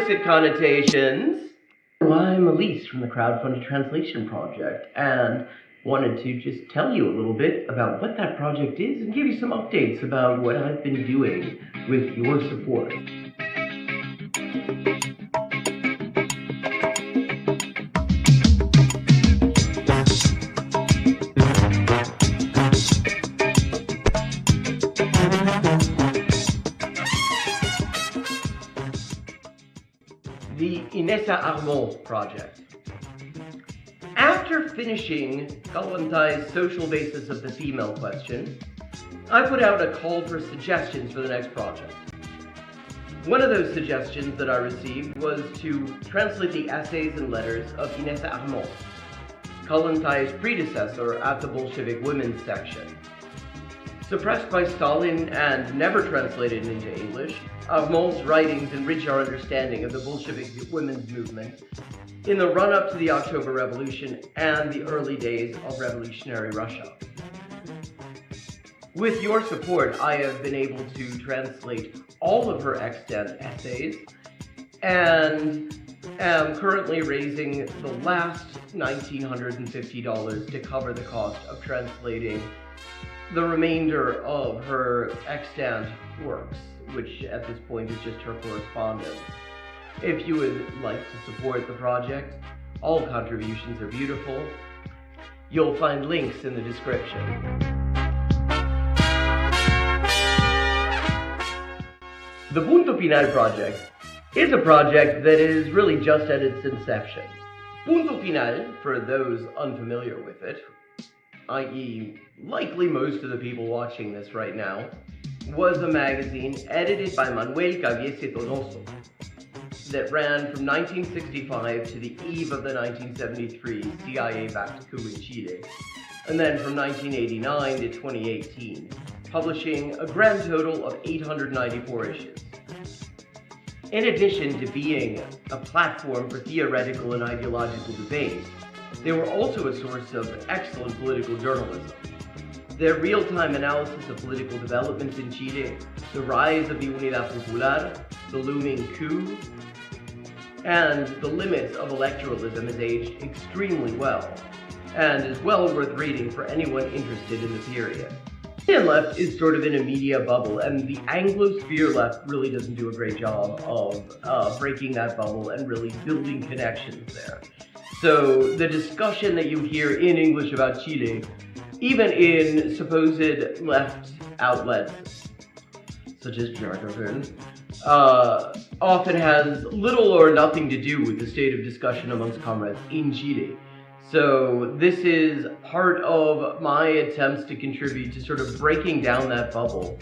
explicit connotations. Well, I'm Elise from the crowdfunded translation project, and wanted to just tell you a little bit about what that project is and give you some updates about what I've been doing with your support. The Inessa Armand project. After finishing Kalantai's social basis of the female question, I put out a call for suggestions for the next project. One of those suggestions that I received was to translate the essays and letters of Inessa Armand, Kalantai's predecessor at the Bolshevik women's section. Suppressed by Stalin and never translated into English, Armand's writings enrich our understanding of the Bolshevik women's movement in the run-up to the October Revolution and the early days of revolutionary Russia. With your support, I have been able to translate all of her extant essays and am currently raising the last $1,950 to cover the cost of translating the remainder of her extant works, which at this point is just her correspondence. If you would like to support the project, all contributions are beautiful. You'll find links in the description. The Punto Final project is a project that is really just at its inception. Punto Final, for those unfamiliar with it, i.e. likely most of the people watching this right now, was a magazine edited by Manuel Caviese Donoso that ran from 1965 to the eve of the 1973 CIA-backed coup in Chile, and then from 1989 to 2018, publishing a grand total of 894 issues. In addition to being a platform for theoretical and ideological debate, they were also a source of excellent political journalism. Their real-time analysis of political developments in Chile, the rise of the Unidad Popular, the looming coup, and the limits of electoralism has aged extremely well, and is well worth reading for anyone interested in the period. The Indian left is sort of in a media bubble, and the Anglosphere left really doesn't do a great job of breaking that bubble and really building connections there. So the discussion that you hear in English about Chile, even in supposed left outlets, such as Jacobin, often has little or nothing to do with the state of discussion amongst comrades in Chile. So this is part of my attempts to contribute to sort of breaking down that bubble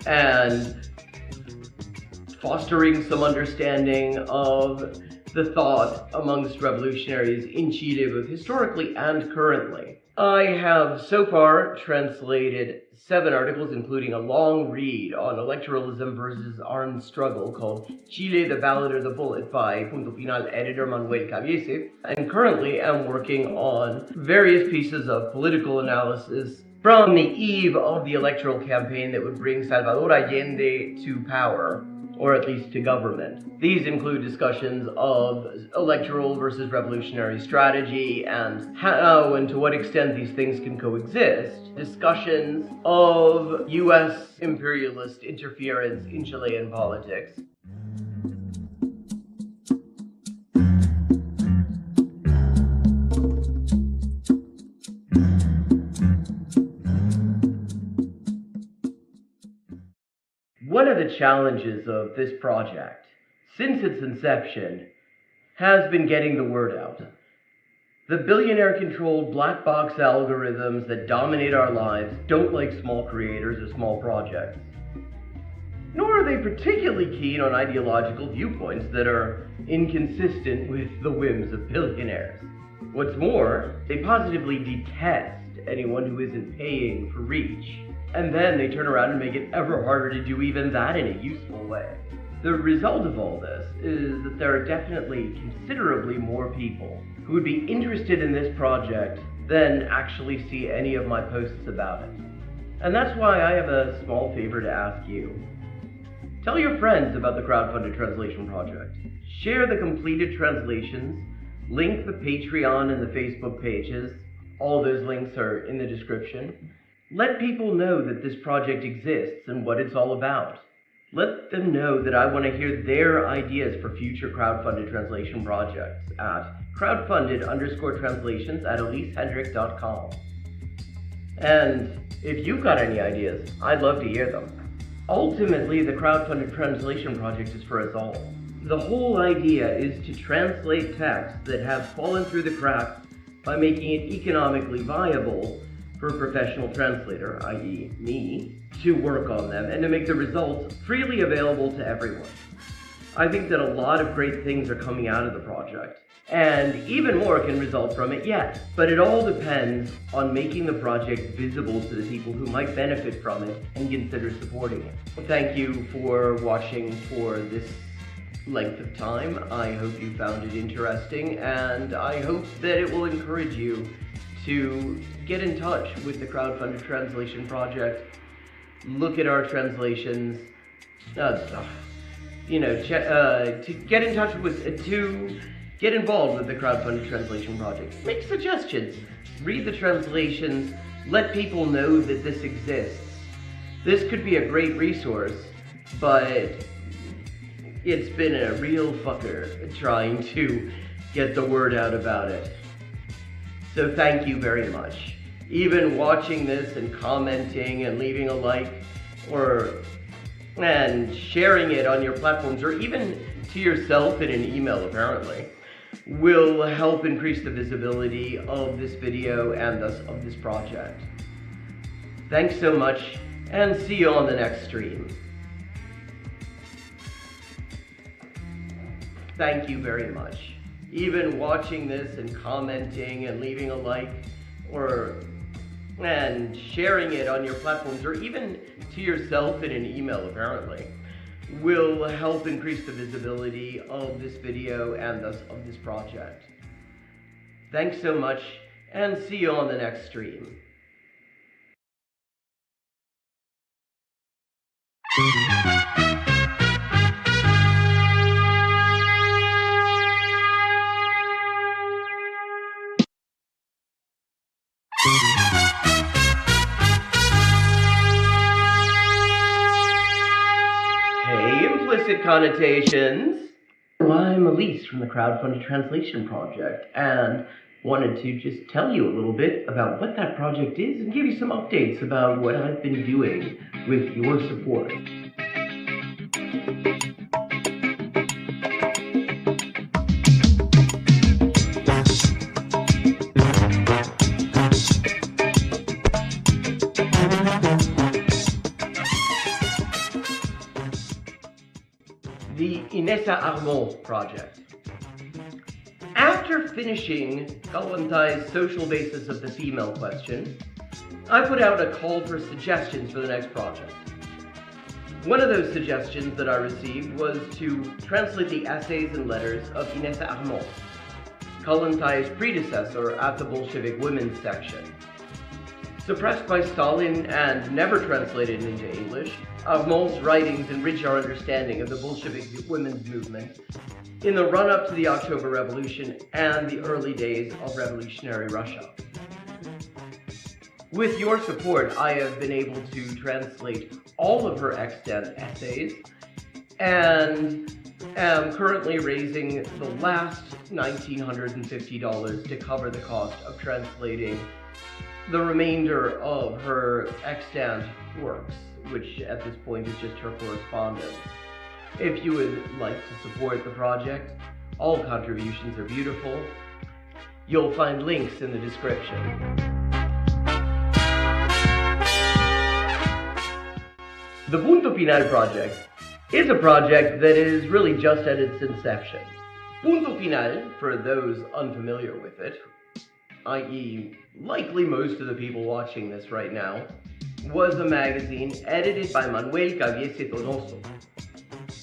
and fostering some understanding of the thought amongst revolutionaries in Chile, both historically and currently. I have so far translated 7 articles, including a long read on electoralism versus armed struggle called Chile, the Ballot or the Bullet by Punto Final editor Manuel Caviese, and currently am working on various pieces of political analysis from the eve of the electoral campaign that would bring Salvador Allende to power, or at least to government. These include discussions of electoral versus revolutionary strategy and how and to what extent these things can coexist, discussions of US imperialist interference in Chilean politics, One of the challenges of this project, since its inception, has been getting the word out. The billionaire-controlled black box algorithms that dominate our lives don't like small creators or small projects. Nor are they particularly keen on ideological viewpoints that are inconsistent with the whims of billionaires. What's more, they positively detest anyone who isn't paying for reach. And then they turn around and make it ever harder to do even that in a useful way. The result of all this is that there are definitely considerably more people who would be interested in this project than actually see any of my posts about it. And that's why I have a small favor to ask you. Tell your friends about the crowdfunded translation project. Share the completed translations, link the Patreon and the Facebook pages. All those links are in the description. Let people know that this project exists and what it's all about. Let them know that I want to hear their ideas for future crowdfunded translation projects at crowdfunded_translations@elisehendrick.com. And if you've got any ideas, I'd love to hear them. Ultimately, the crowdfunded translation project is for us all. The whole idea is to translate texts that have fallen through the cracks by making it economically viable for a professional translator, i.e. me, to work on them and to make the results freely available to everyone. I think that a lot of great things are coming out of the project, and even more can result from it yet. But it all depends on making the project visible to the people who might benefit from it and consider supporting it. Thank you for watching for this length of time. I hope you found it interesting, and I hope that it will encourage you to get in touch with the crowdfunded translation project, look at our translations, to get in touch with, to get involved with the crowdfunded translation project. Make suggestions, read the translations, let people know that this exists. This could be a great resource, but it's been a real fucker trying to get the word out about it. So thank you very much. Even watching this and commenting and leaving a like and sharing it on your platforms, or even to yourself in an email apparently, will help increase the visibility of this video and thus of this project. Thanks so much, and see you on the next stream. Thank you very much. Even watching this and commenting and leaving a like and sharing it on your platforms, or even to yourself in an email apparently, will help increase the visibility of this video and thus of this project. Thanks so much, and see you on the next stream. Hey, implicit connotations. I'm Elise from the Crowdfunded Translation Project, and wanted to just tell you a little bit about what that project is and give you some updates about what I've been doing with your support. The Inessa Armand project. After finishing Kalantai's social basis of the female question, I put out a call for suggestions for the next project. One of those suggestions that I received was to translate the essays and letters of Inessa Armand, Kalantai's predecessor at the Bolshevik women's section. Suppressed by Stalin and never translated into English, Armand's writings enrich our understanding of the Bolshevik women's movement in the run-up to the October Revolution and the early days of revolutionary Russia. With your support, I have been able to translate all of her extant essays and am currently raising the last $1,950 to cover the cost of translating the remainder of her extant works, which at this point is just her correspondence. If you would like to support the project, all contributions are beautiful. You'll find links in the description. The Punto Final project is a project that is really just at its inception. Punto Final, for those unfamiliar with it, i.e. likely most of the people watching this right now, was a magazine edited by Manuel Caviese Donoso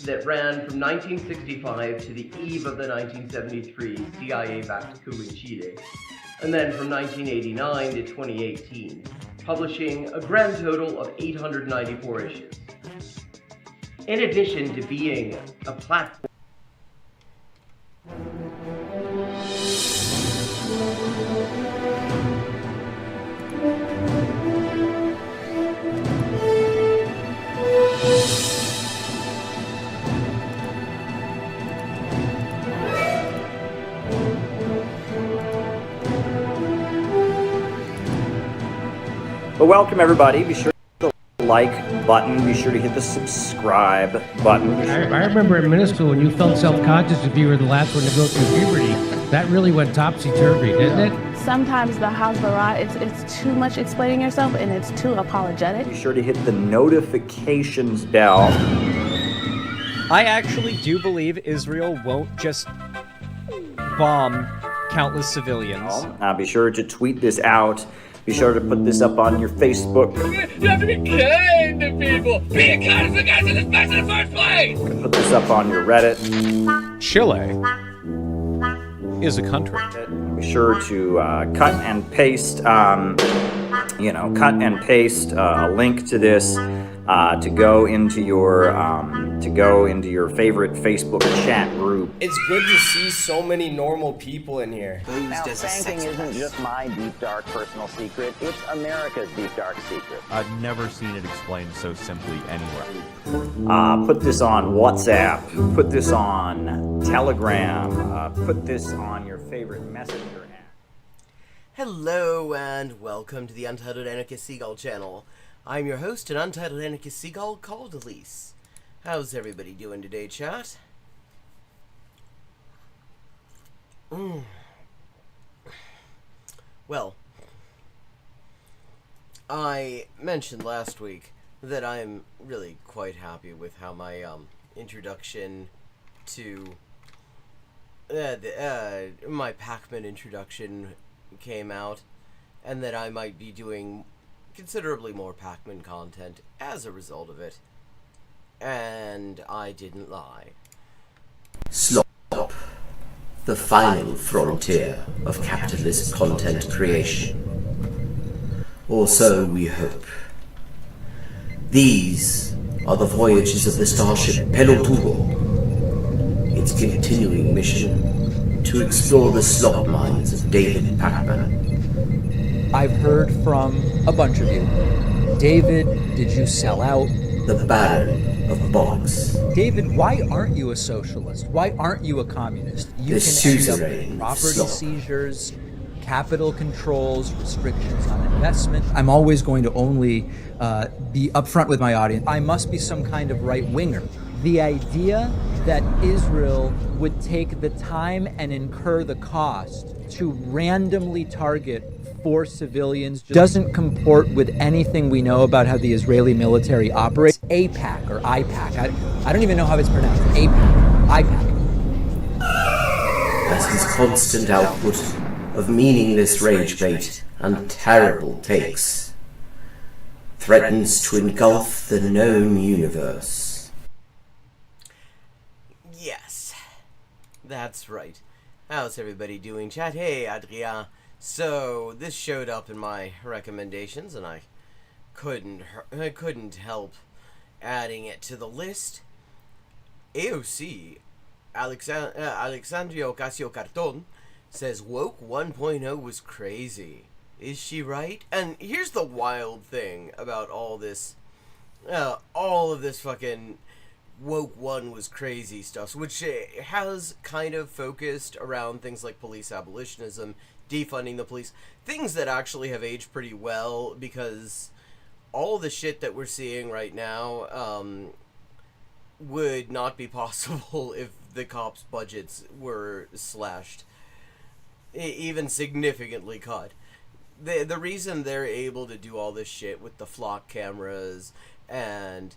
that ran from 1965 to the eve of the 1973 CIA-backed coup in Chile, and then from 1989 to 2018, publishing a grand total of 894 issues. in addition to being a platform. But welcome everybody. Be sure to like button. Be sure to hit the subscribe button. I remember in middle school when you felt self-conscious if you were the last one to go through puberty. That really went topsy-turvy, didn't it? Sometimes the Hasbara, it's too much explaining yourself and it's too apologetic. Be sure to hit the notifications bell. I actually do believe Israel won't just bomb countless civilians. Be sure to tweet this out. Be sure to put this up on your Facebook. You have to be kind to people. Be kind to the guys in this mess in the first place. Put this up on your Reddit. Chile is a country. Be sure to cut and paste, a link to this to go into your favorite Facebook chat group. It's good to see so many normal people in here. Now, spanking isn't just my deep, dark personal secret. It's America's deep, dark secret. I've never seen it explained so simply anywhere. Put this on WhatsApp. Put this on Telegram. Put this on your favorite messenger app. Hello and welcome to the Untitled Anarchist Seagull channel. I'm your host, an Untitled Anarchist Seagull called Elise. How's everybody doing today, chat? Well, I mentioned last week that I'm really quite happy with how my introduction to my Pac-Man introduction came out, and that I might be doing considerably more Pac-Man content as a result of it. And I didn't lie. Slop, the final frontier of capitalist content creation. Or so we hope. These are the voyages of the starship Peloturo. Its continuing mission to explore the slop mines of David Pac-Man. I've heard from a bunch of you. David, did you sell out? The Baron of Box. David, why aren't you a socialist? Why aren't you a communist? You The can end up suzerain with property slop. seizures, capital controls, restrictions on investment. I'm always going to only be upfront with my audience. I must be some kind of right-winger. The idea that Israel would take the time and incur the cost to randomly target 4 civilians doesn't comport with anything we know about how the Israeli military operates. APAC or IPAC. I don't even know how it's pronounced. IPAC. As his constant output of meaningless rage bait and terrible takes threatens to engulf the known universe. Yes, that's right. How's everybody doing, chat? Hey, Adrien. So, this showed up in my recommendations, and I couldn't help adding it to the list. AOC, Alexandria Ocasio-Carton, says Woke 1.0 was crazy. Is she right? And here's the wild thing about all of this fucking Woke 1 was crazy stuff, which has kind of focused around things like police abolitionism, defunding the police, things that actually have aged pretty well, because all the shit that we're seeing right now would not be possible if the cops' budgets were slashed, even significantly cut. The reason they're able to do all this shit with the flock cameras and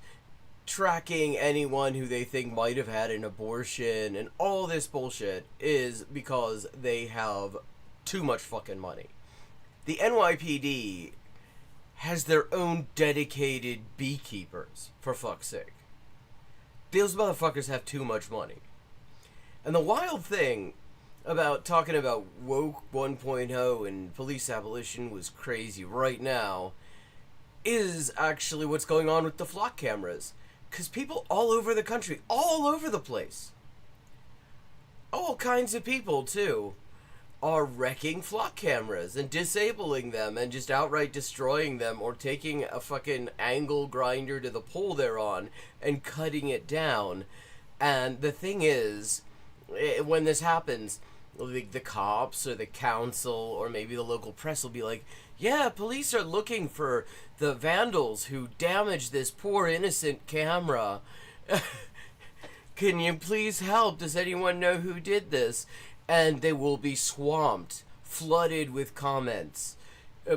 tracking anyone who they think might have had an abortion and all this bullshit is because they have too much fucking money. The NYPD has their own dedicated beekeepers, for fuck's sake. Those motherfuckers have too much money. And the wild thing about talking about Woke 1.0 and police abolition was crazy right now is actually what's going on with the flock cameras. Because people all over the country, all over the place, all kinds of people too, are wrecking flock cameras and disabling them and just outright destroying them, or taking a fucking angle grinder to the pole they're on and cutting it down. And the thing is, when this happens, the cops or the council or maybe the local press will be like, yeah, police are looking for the vandals who damaged this poor innocent camera. Can you please help? Does anyone know who did this? And they will be swamped, flooded with comments.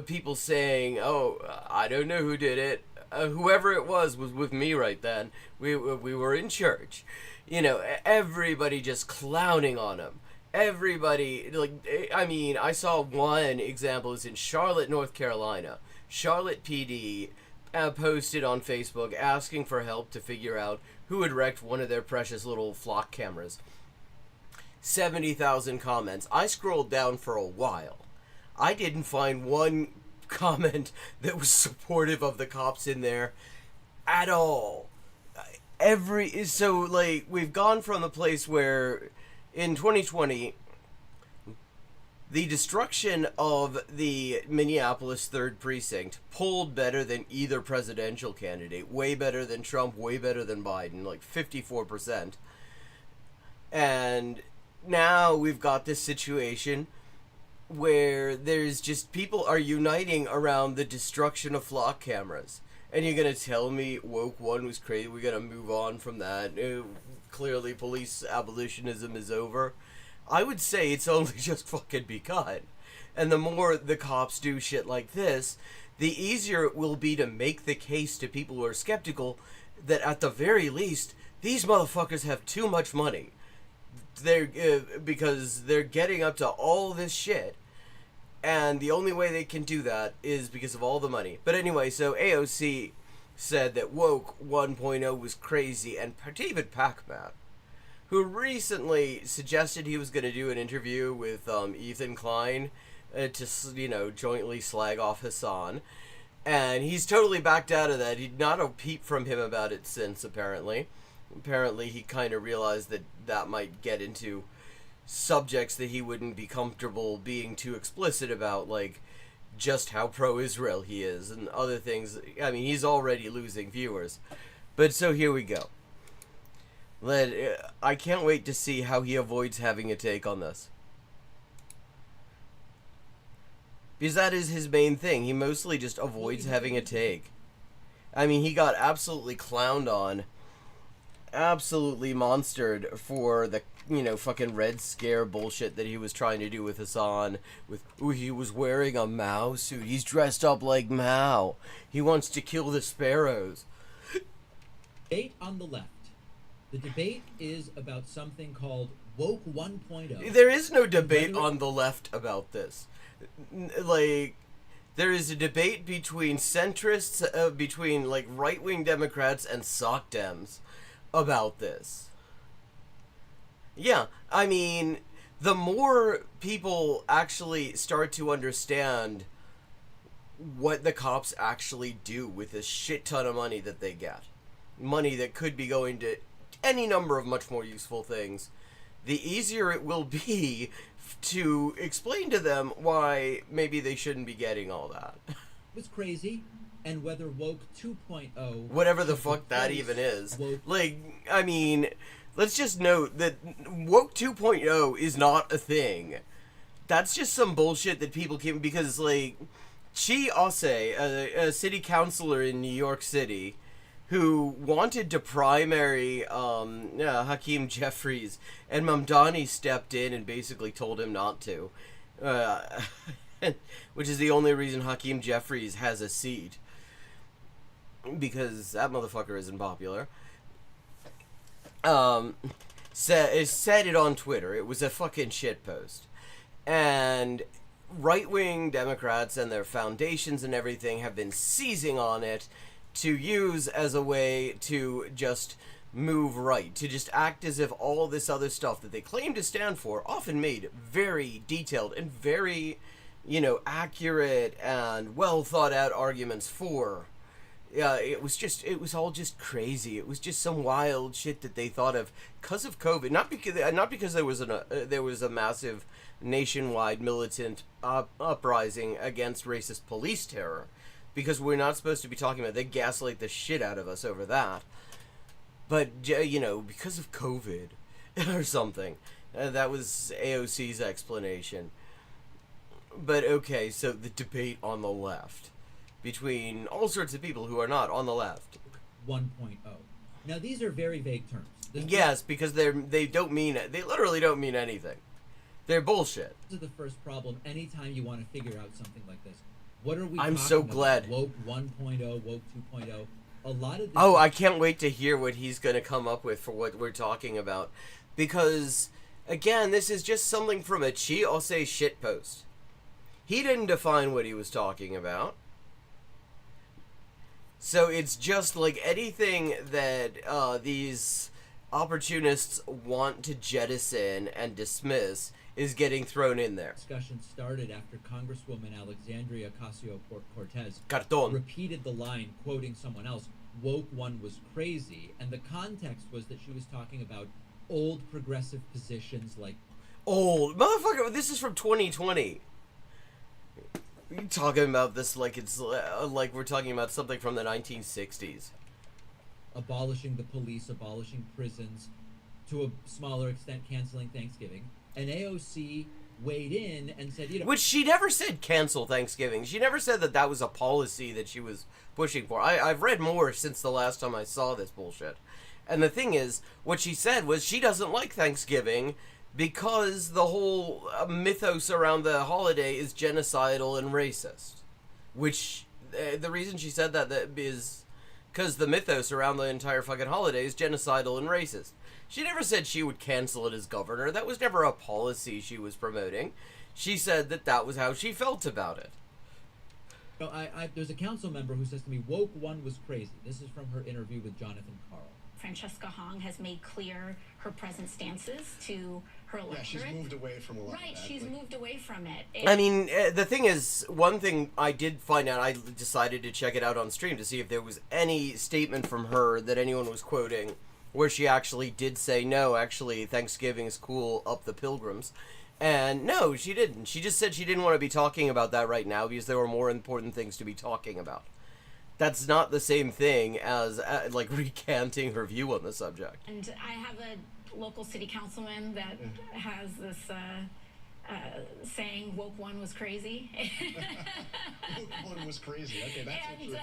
People saying, oh, I don't know who did it. Whoever it was with me right then. We were in church. You know, everybody just clowning on him. Everybody, like, I mean, I saw one example is in Charlotte, North Carolina. Charlotte PD posted on Facebook asking for help to figure out who had wrecked one of their precious little flock cameras. 70,000 comments. I scrolled down for a while. I didn't find one comment that was supportive of the cops in there at all. So, like, we've gone from the place where in 2020, the destruction of the Minneapolis 3rd Precinct polled better than either presidential candidate. Way better than Trump, way better than Biden, like 54%. And now we've got this situation where there's just people are uniting around the destruction of flock cameras. And you're going to tell me woke one was crazy? We're going to move on from that? Clearly police abolitionism is over. I would say it's only just fucking begun. And the more the cops do shit like this, the easier it will be to make the case to people who are skeptical that at the very least, these motherfuckers have too much money. Because they're getting up to all this shit. And the only way they can do that is because of all the money. But anyway, so AOC said that Woke 1.0 was crazy, and David Pacman, who recently suggested he was going to do an interview with Ethan Klein to, you know, jointly slag off Hassan. And he's totally backed out of that. He'd not a peep from him about it since, apparently. Apparently he kind of realized that that might get into subjects that he wouldn't be comfortable being too explicit about, like just how pro-Israel he is and other things. I mean, he's already losing viewers. But so here we go. I can't wait to see how he avoids having a take on this. Because that is his main thing. He mostly just avoids having a take. I mean, he got absolutely clowned on, absolutely monstered for the, you know, fucking Red Scare bullshit that he was trying to do with Hassan. With, ooh, he was wearing a Mao suit. He's dressed up like Mao. He wants to kill the sparrows. Debate on the left. The debate is about something called Woke 1.0. There is no debate on the left about this. Like, there is a debate between centrists, between, like, right-wing Democrats and sock Dems about this. Yeah, I mean, the more people actually start to understand what the cops actually do with this shit ton of money that they get, money that could be going to any number of much more useful things, the easier it will be to explain to them why maybe they shouldn't be getting all that. It's crazy, and whether Woke 2.0... whatever the fuck that even is. Like, I mean, let's just note that Woke 2.0 is not a thing. That's just some bullshit that people keep... Because, like, Chi Ose, a city councilor in New York City, who wanted to primary Hakeem Jeffries, and Mamdani stepped in and basically told him not to. Which is the only reason Hakeem Jeffries has a seat. Because that motherfucker isn't popular. Said it on Twitter. It was a fucking shitpost. And right-wing Democrats and their foundations and everything have been seizing on it to use as a way to just move right, to just act as if all this other stuff that they claim to stand for, often made very detailed and very, you know, accurate and well thought out arguments for, it was all just crazy. It was just some wild shit that they thought of because of COVID, not because there was a massive nationwide militant uprising against racist police terror, because we're not supposed to be talking about. They gaslight the shit out of us over that, but because of COVID or something. That was AOC's explanation. But okay, so the debate on the left between all sorts of people who are not on the left. 1.0. Now these are very vague terms. Yes, because they don't mean it. They literally don't mean anything. They're bullshit. This is the first problem. Anytime you want to figure out something like this, what are we? I'm so glad. Woke 1.0, woke 2.0. A lot of this. Oh, I can't wait to hear what he's going to come up with for what we're talking about, because again, this is just something from a I'll say shit post. He didn't define what he was talking about. So it's just like anything that these opportunists want to jettison and dismiss is getting thrown in there. Discussion started after Congresswoman Alexandria Ocasio-Cortez Cartón repeated the line, quoting someone else, "Woke one was crazy," and the context was that she was talking about old progressive positions like... Old? Motherfucker, this is from 2020. You're talking about this like it's like we're talking about something from the 1960s. Abolishing the police, abolishing prisons, to a smaller extent canceling Thanksgiving. And AOC weighed in and said, Which she never said cancel Thanksgiving. She never said that that was a policy that she was pushing for. I've read more since the last time I saw this bullshit. And the thing is, what she said was she doesn't like Thanksgiving because the whole mythos around the holiday is genocidal and racist. Which, the reason she said that is because the mythos around the entire fucking holiday is genocidal and racist. She never said she would cancel it as governor. That was never a policy she was promoting. She said that that was how she felt about it. No, there's a council member who says to me, woke one was crazy. This is from her interview with Jonathan Carl. Francesca Hong has made clear her present stances to her electorate. Yeah, she's moved away from a lot of that. Right, she's moved away from it. I mean, the thing is, one thing I did find out, I decided to check it out on stream to see if there was any statement from her that anyone was quoting where she actually did say, no, actually, Thanksgiving is cool, up the pilgrims. And no, she didn't. She just said she didn't want to be talking about that right now because there were more important things to be talking about. That's not the same thing as, like, recanting her view on the subject. And I have a local city councilman that has this saying, woke one was crazy. Woke one was crazy. Okay, that's interesting.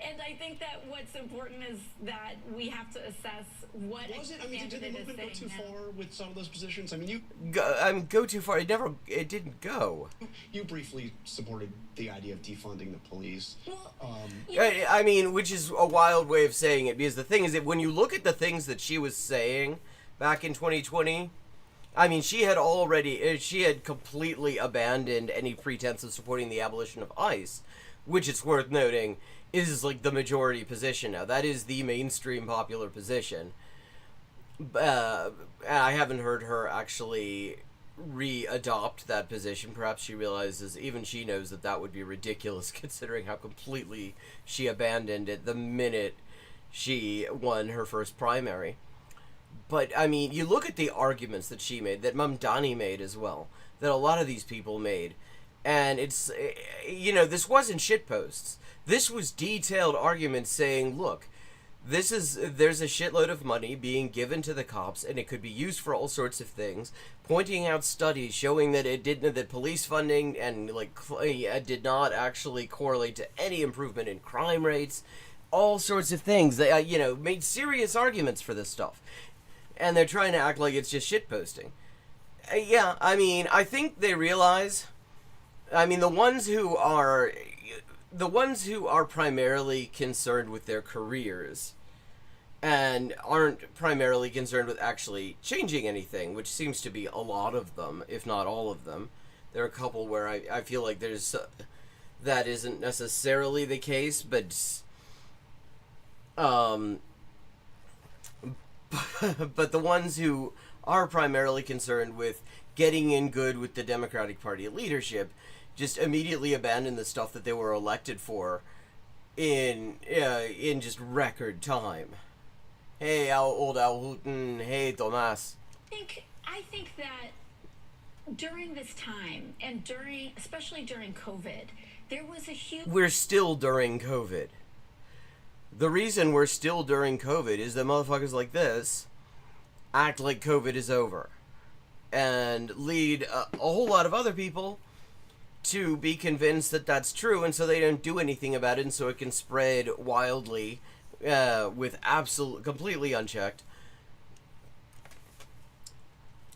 And I think that what's important is that we have to assess what was it? I mean, did the movement go too far with some of those positions? I mean, you go too far. It didn't go. You briefly supported the idea of defunding the police. I mean, which is a wild way of saying it, because the thing is that when you look at the things that she was saying back in 2020, I mean, she had completely abandoned any pretense of supporting the abolition of ICE, which it's worth noting is like the majority position now. That is the mainstream popular position. I haven't heard her actually re-adopt that position. Perhaps she realizes, even she knows that that would be ridiculous considering how completely she abandoned it the minute she won her first primary. But, I mean, you look at the arguments that she made, that Mamdani made as well, that a lot of these people made, and it's, this wasn't shitposts. This was detailed arguments saying, look, there's a shitload of money being given to the cops, and it could be used for all sorts of things, pointing out studies showing that that police funding and, did not actually correlate to any improvement in crime rates, all sorts of things. They, made serious arguments for this stuff. And they're trying to act like it's just shitposting. Yeah, I mean, I think they realize, I mean, the ones who are primarily concerned with their careers and aren't primarily concerned with actually changing anything, which seems to be a lot of them, if not all of them. There are a couple where I feel like there's that isn't necessarily the case, but but the ones who are primarily concerned with getting in good with the Democratic Party leadership just immediately abandon the stuff that they were elected for in just record time. Hey, old Al Hooten. Hey, Tomas. I think that during this time, and especially during COVID, there was a huge... We're still during COVID. The reason we're still during COVID is that motherfuckers like this act like COVID is over and lead a whole lot of other people to be convinced that that's true, and so they don't do anything about it, and so it can spread wildly with completely unchecked.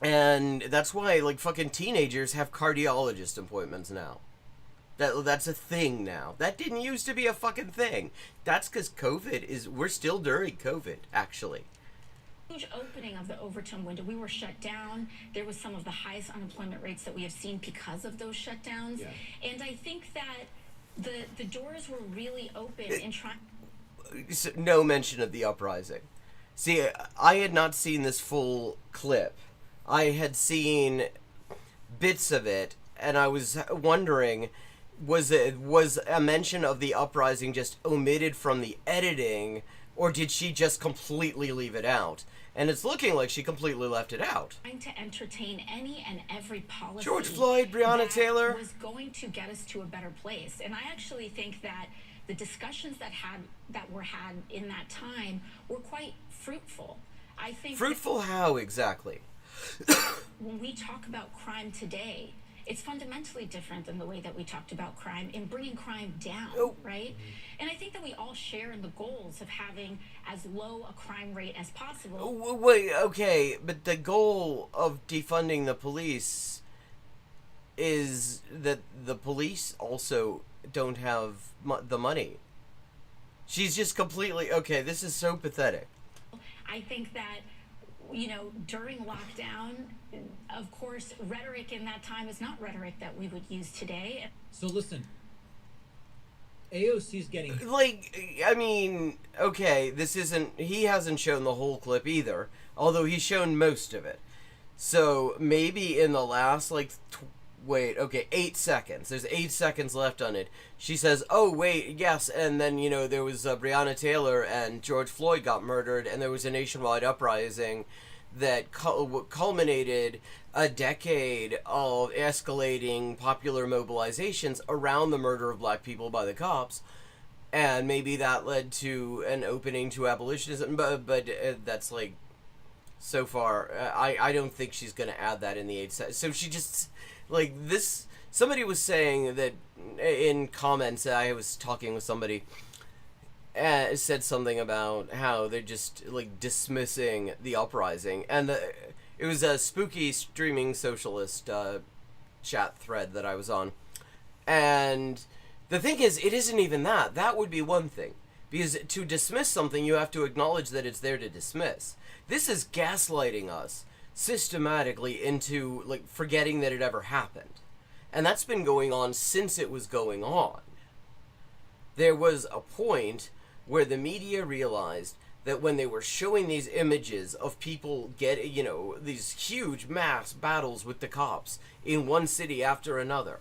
And that's why, like, fucking teenagers have cardiologist appointments now. That's a thing now. That didn't used to be a fucking thing. That's because we're still during COVID, actually. Huge opening of the Overton window. We were shut down. There was some of the highest unemployment rates that we have seen because of those shutdowns. Yeah. And I think that the doors were really open in trying... No mention of the uprising. See, I had not seen this full clip. I had seen bits of it, and I was wondering, was a mention of the uprising just omitted from the editing, or did she just completely leave it out? And it's looking like she completely left it out. Trying to entertain any and every policy. George Floyd, Breonna Taylor was going to get us to a better place, and I actually think that the discussions that were had in that time were quite fruitful. I think fruitful how exactly? When we talk about crime today, it's fundamentally different than the way that we talked about crime in bringing crime down, right? And I think that we all share in the goals of having as low a crime rate as possible. Wait, okay, but the goal of defunding the police is that the police also don't have the money. She's just completely... Okay, this is so pathetic. I think that, you know, during lockdown, of course, rhetoric in that time is not rhetoric that we would use today. So listen, AOC's getting... Like, I mean, okay, this isn't... He hasn't shown the whole clip either, although he's shown most of it. So maybe in the last, like... Wait, okay, 8 seconds. There's 8 seconds left on it. She says, oh, wait, yes, and then, you know, there was Breonna Taylor and George Floyd got murdered, and there was a nationwide uprising that culminated a decade of escalating popular mobilizations around the murder of black people by the cops, and maybe that led to an opening to abolitionism, but that's, like, so far, I don't think she's going to add that in the 8 seconds. So she just... Like, this... Somebody was saying that in comments, I was talking with somebody, said something about how they're just, like, dismissing the uprising. And it was a spooky streaming socialist chat thread that I was on. And the thing is, it isn't even that. That would be one thing. Because to dismiss something, you have to acknowledge that it's there to dismiss. This is gaslighting us systematically into, like, forgetting that it ever happened. And that's been going on since it was going on. There was a point where the media realized that when they were showing these images of people getting, you know, these huge mass battles with the cops in one city after another,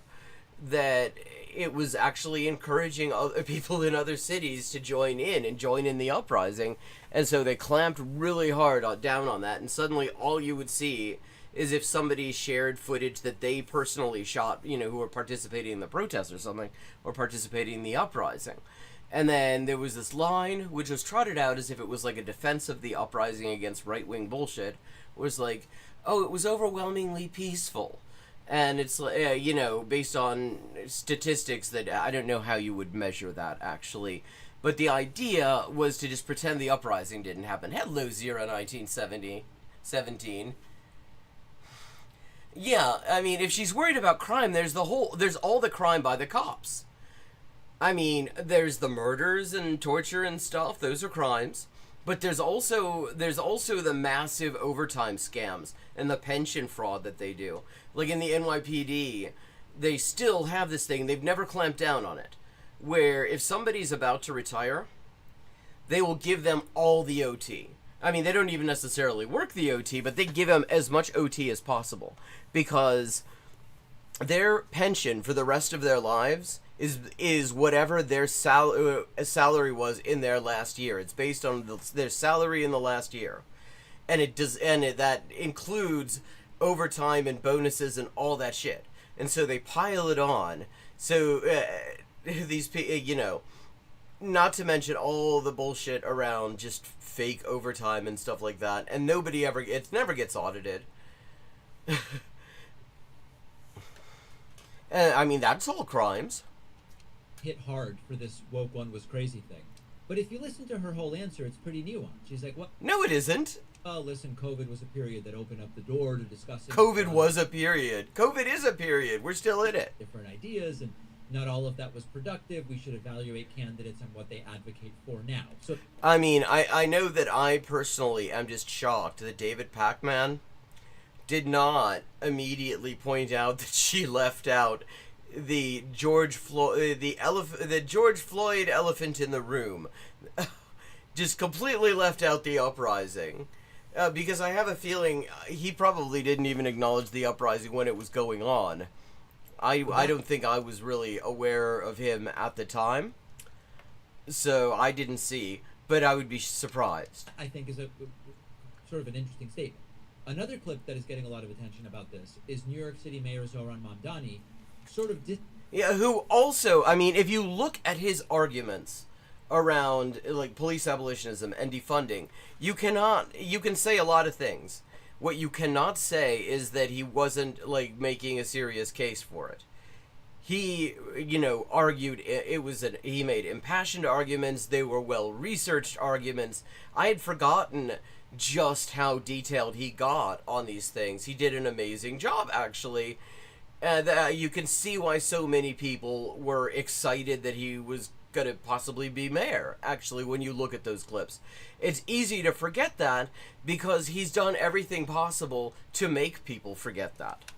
that it was actually encouraging other people in other cities to join in the uprising. And so they clamped really hard down on that, and suddenly all you would see is if somebody shared footage that they personally shot, you know, who were participating in the protest or something, or participating in the uprising. And then there was this line, which was trotted out as if it was like a defense of the uprising against right-wing bullshit, was like, oh, it was overwhelmingly peaceful. And it's, you know, based on statistics that I don't know how you would measure that, actually. But the idea was to just pretend the uprising didn't happen. Hello, Zero 1917. Yeah, I mean, if she's worried about crime, there's all the crime by the cops. I mean, there's the murders and torture and stuff. Those are crimes. But there's also the massive overtime scams and the pension fraud that they do. Like in the NYPD, they still have this thing. They've never clamped down on it. Where if somebody's about to retire, they will give them all the OT. I mean, they don't even necessarily work the OT, but they give them as much OT as possible. Because their pension for the rest of their lives is whatever their salary was in their last year. It's based on their salary in the last year, and that includes overtime and bonuses and all that shit. And so they pile it on. So these people, not to mention all the bullshit around just fake overtime and stuff like that, and it never gets audited. I mean, that's all crimes. Hit hard for this woke one was crazy thing. But if you listen to her whole answer, it's pretty nuanced. She's like, what? No, it isn't. Oh, listen, COVID was a period that opened up the door to discussing... COVID was a period. COVID is a period. We're still in it. Different ideas, and not all of that was productive. We should evaluate candidates and what they advocate for now. So, I mean, I know that I personally am just shocked that David Pacman did not immediately point out that she left out the George Floyd elephant in the room. Just completely left out the uprising. Because I have a feeling he probably didn't even acknowledge the uprising when it was going on. I don't think I was really aware of him at the time. So I didn't see, but I would be surprised. I think is a sort of an interesting statement. Another clip that is getting a lot of attention about this is New York City Mayor Zohran Mamdani who also, I mean, if you look at his arguments around like police abolitionism and defunding, you can say a lot of things. What you cannot say is that he wasn't like making a serious case for it. He, argued he made impassioned arguments. They were well-researched arguments. I had forgotten just how detailed he got on these things. He did an amazing job, actually. You can see why so many people were excited that he was going to possibly be mayor, actually, when you look at those clips. It's easy to forget that because he's done everything possible to make people forget that.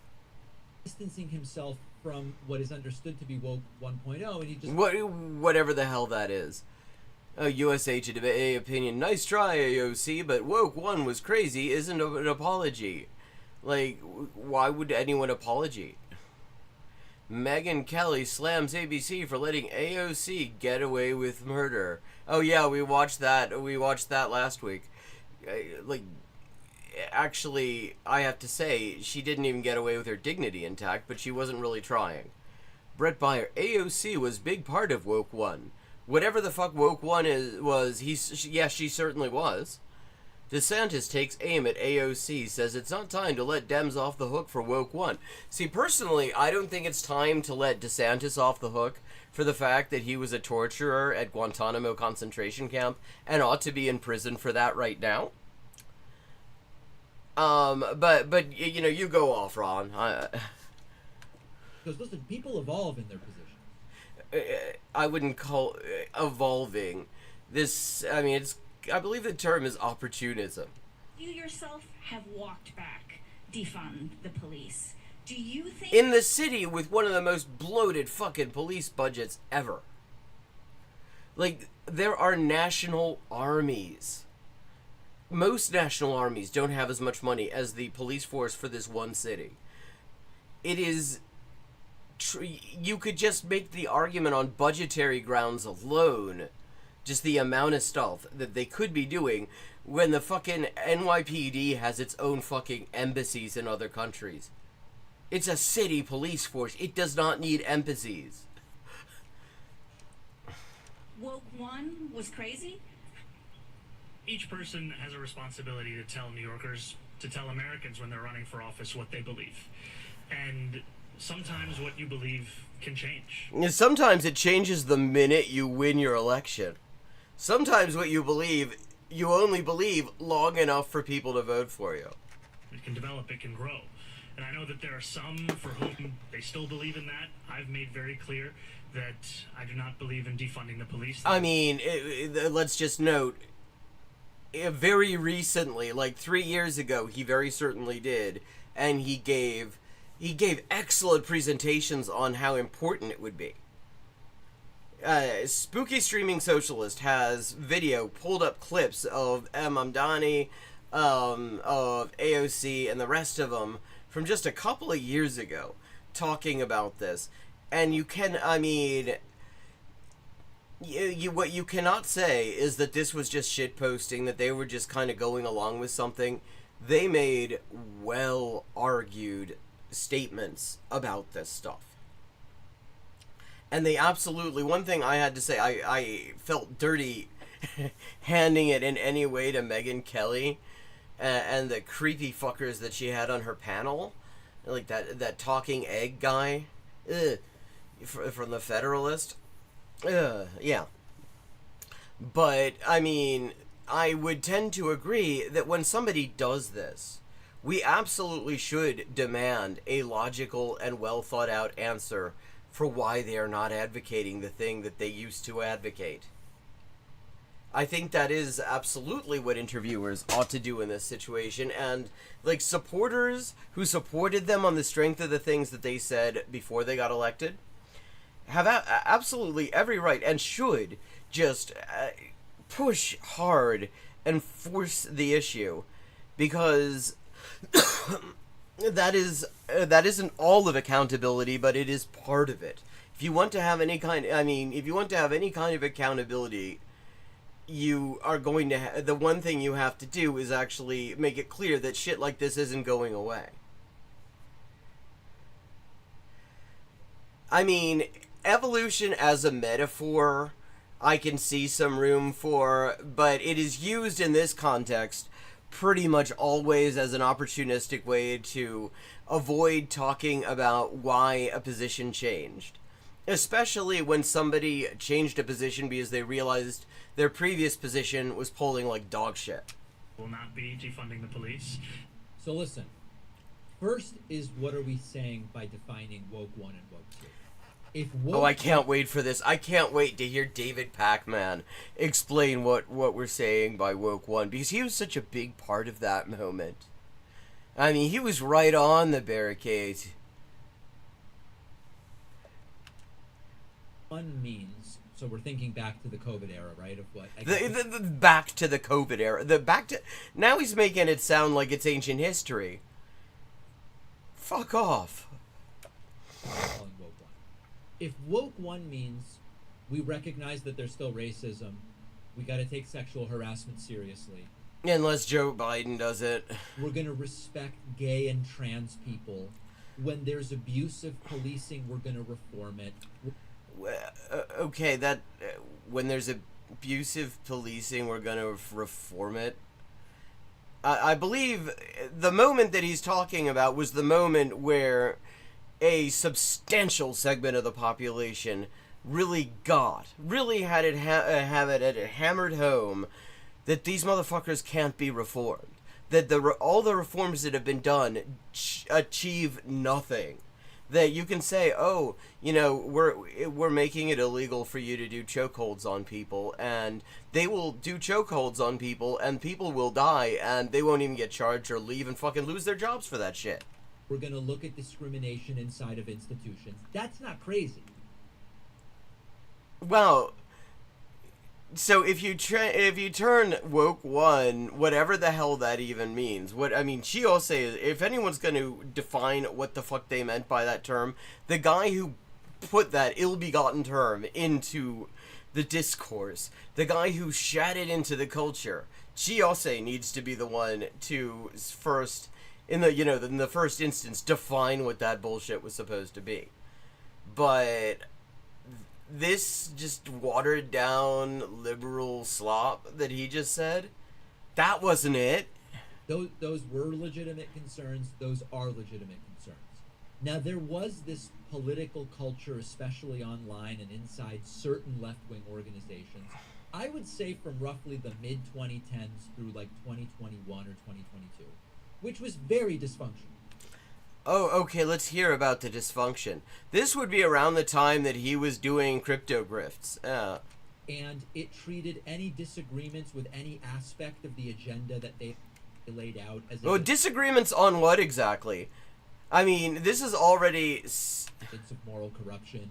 Distancing himself from what is understood to be woke 1.0, and he just... Whatever the hell that is. USA Today opinion, nice try, AOC, but woke 1 was crazy isn't an apology. Like, why would anyone apology? Megyn Kelly slams ABC for letting AOC get away with murder. Oh yeah, we watched that. We watched that last week. Actually, I have to say, she didn't even get away with her dignity intact, but she wasn't really trying. Brett Baier, AOC was big part of Woke 1. Whatever the fuck Woke 1 she certainly was. DeSantis takes aim at AOC, says it's not time to let Dems off the hook for Woke 1. See, personally, I don't think it's time to let DeSantis off the hook for the fact that he was a torturer at Guantanamo concentration camp and ought to be in prison for that right now. But you go off, Ron. Because listen, people evolve in their position. I wouldn't call evolving this. I mean, I believe the term is opportunism. You yourself have walked back, defund the police. Do you think... In the city with one of the most bloated fucking police budgets ever. Like, there are national armies. Most national armies don't have as much money as the police force for this one city. It is... you could just make the argument on budgetary grounds alone, just the amount of stuff that they could be doing when the fucking NYPD has its own fucking embassies in other countries. It's a city police force. It does not need embassies. Woke 1 was crazy? Each person has a responsibility to tell New Yorkers, to tell Americans when they're running for office what they believe. And sometimes what you believe can change. Sometimes it changes the minute you win your election. Sometimes what you believe, you only believe long enough for people to vote for you. It can develop, it can grow. And I know that there are some for whom they still believe in that. I've made very clear that I do not believe in defunding the police. I mean, let's just note, very recently, like 3 years ago, he very certainly did. And he gave excellent presentations on how important it would be. Spooky Streaming Socialist has video pulled up clips of Mamdani, of AOC, and the rest of them from just a couple of years ago talking about this. And you can, I mean, what you cannot say is that this was just shitposting, that they were just kind of going along with something. They made well-argued statements about this stuff. And they absolutely, one thing I had to say, I felt dirty handing it in any way to Megyn Kelly and the creepy fuckers that she had on her panel. Like that talking egg guy. Ugh. From the Federalist. Yeah. But, I mean, I would tend to agree that when somebody does this, we absolutely should demand a logical and well thought out answer for why they are not advocating the thing that they used to advocate. I think that is absolutely what interviewers ought to do in this situation, and like supporters who supported them on the strength of the things that they said before they got elected have absolutely every right and should just push hard and force the issue, because that isn't all of accountability, but it is part of it. If you want to have any kind, if you want to have any kind of accountability, you are going to the one thing you have to do is actually make it clear that shit like this isn't going away. I mean, evolution as a metaphor, I can see some room for, but it is used in this context pretty much always as an opportunistic way to avoid talking about why a position changed. Especially when somebody changed a position because they realized their previous position was polling like dog shit. Will not be defunding the police. So listen, first is what are we saying by defining woke 1 and woke 2? I can't wait for this. I can't wait to hear David Pacman explain what we're saying by woke 1, because he was such a big part of that moment. I mean, he was right on the barricade. One means, so we're thinking back to the COVID era, right? Of what? The back to the COVID era. Now he's making it sound like it's ancient history. Fuck off. If woke 1 means we recognize that there's still racism, we got to take sexual harassment seriously. Unless Joe Biden does it. We're going to respect gay and trans people. When there's abusive policing, we're going to reform it. Okay, that when there's abusive policing, we're going to reform it. I believe the moment that he's talking about was the moment where a substantial segment of the population really had it hammered home that these motherfuckers can't be reformed. That all the reforms that have been done achieve nothing. That you can say, oh, you know, we're making it illegal for you to do chokeholds on people, and they will do chokeholds on people, and people will die, and they won't even get charged or leave and fucking lose their jobs for that shit. We're going to look at discrimination inside of institutions. That's not crazy. Well, so if you turn woke 1, whatever the hell that even means, Chiose is, if anyone's going to define what the fuck they meant by that term, the guy who put that ill-begotten term into the discourse, the guy who shat it into the culture, Chiose needs to be the one to first, in the first instance, define what that bullshit was supposed to be. But this just watered down liberal slop that he just said, that wasn't it. Those were legitimate concerns. Those are legitimate concerns. Now, there was this political culture, especially online and inside certain left-wing organizations, I would say from roughly the mid-2010s through like 2021 or 2022, which was very dysfunctional. Oh, okay, let's hear about the dysfunction. This would be around the time that he was doing crypto grifts. And it treated any disagreements with any aspect of the agenda that they laid out as... disagreements on what exactly? I mean, this is already... It's of moral corruption.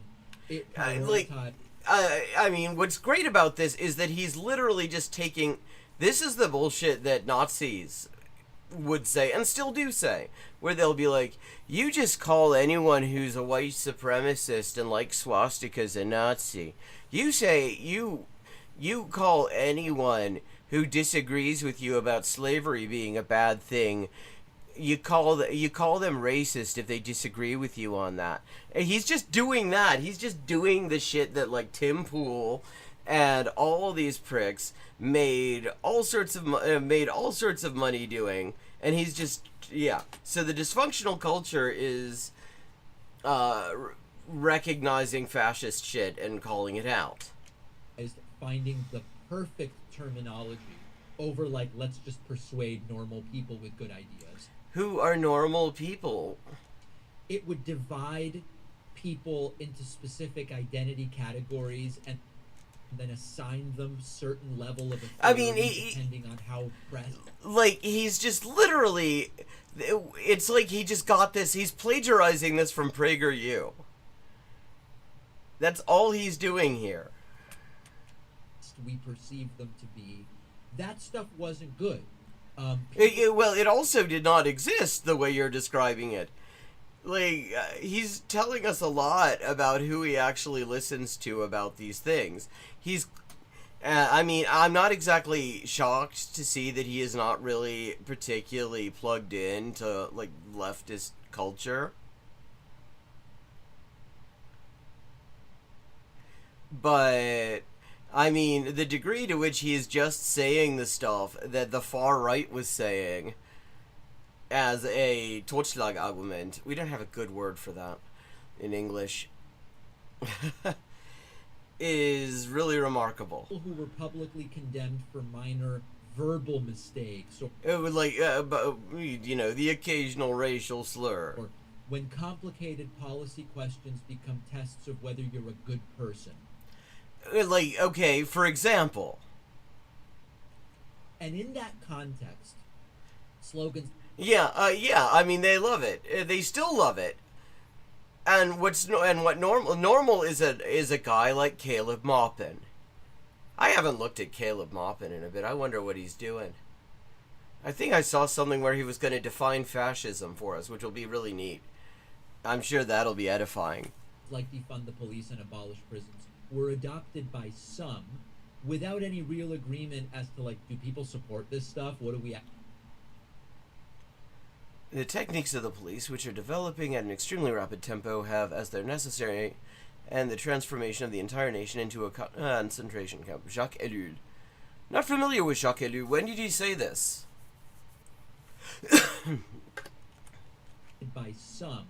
What's great about this is that he's literally just taking... This is the bullshit that Nazis would say, and still do say, where they'll be like, you just call anyone who's a white supremacist and likes swastikas a Nazi. You say, you call anyone who disagrees with you about slavery being a bad thing, you call them racist if they disagree with you on that. And he's just doing that. He's just doing the shit that, like, Tim Pool and all these pricks made all sorts of money doing, and he's just, yeah. So the dysfunctional culture is recognizing fascist shit and calling it out. Is finding the perfect terminology over, like, let's just persuade normal people with good ideas. Who are normal people? It would divide people into specific identity categories and then assign them certain level of authority, depending on how pressed. Like, he's just literally, it's like he just got this, he's plagiarizing this from PragerU. That's all he's doing here. We perceive them to be. That stuff wasn't good. Well, it also did not exist the way you're describing it. Like, he's telling us a lot about who he actually listens to about these things. He's, I mean, I'm not exactly shocked to see that he is not really particularly plugged in to, like, leftist culture. But, I mean, the degree to which he is just saying the stuff that the far right was saying as a Totschlagargument. We don't have a good word for that in English. Is really remarkable. People who were publicly condemned for minor verbal mistakes. It was like, you know, the occasional racial slur. Or when complicated policy questions become tests of whether you're a good person. Like, okay, for example. And in that context, slogans... Yeah, I mean, they love it. They still love it. And what normal is a guy like Caleb Maupin. I haven't looked at Caleb Maupin in a bit. I wonder what he's doing. I think I saw something where he was going to define fascism for us, which will be really neat. I'm sure that'll be edifying. Like defund the police and abolish prisons were adopted by some without any real agreement as to, like, do people support this stuff? What do we... The techniques of the police, which are developing at an extremely rapid tempo, have as their necessary and the transformation of the entire nation into a concentration camp. Jacques Ellul. Not familiar with Jacques Ellul. When did he say this? By some,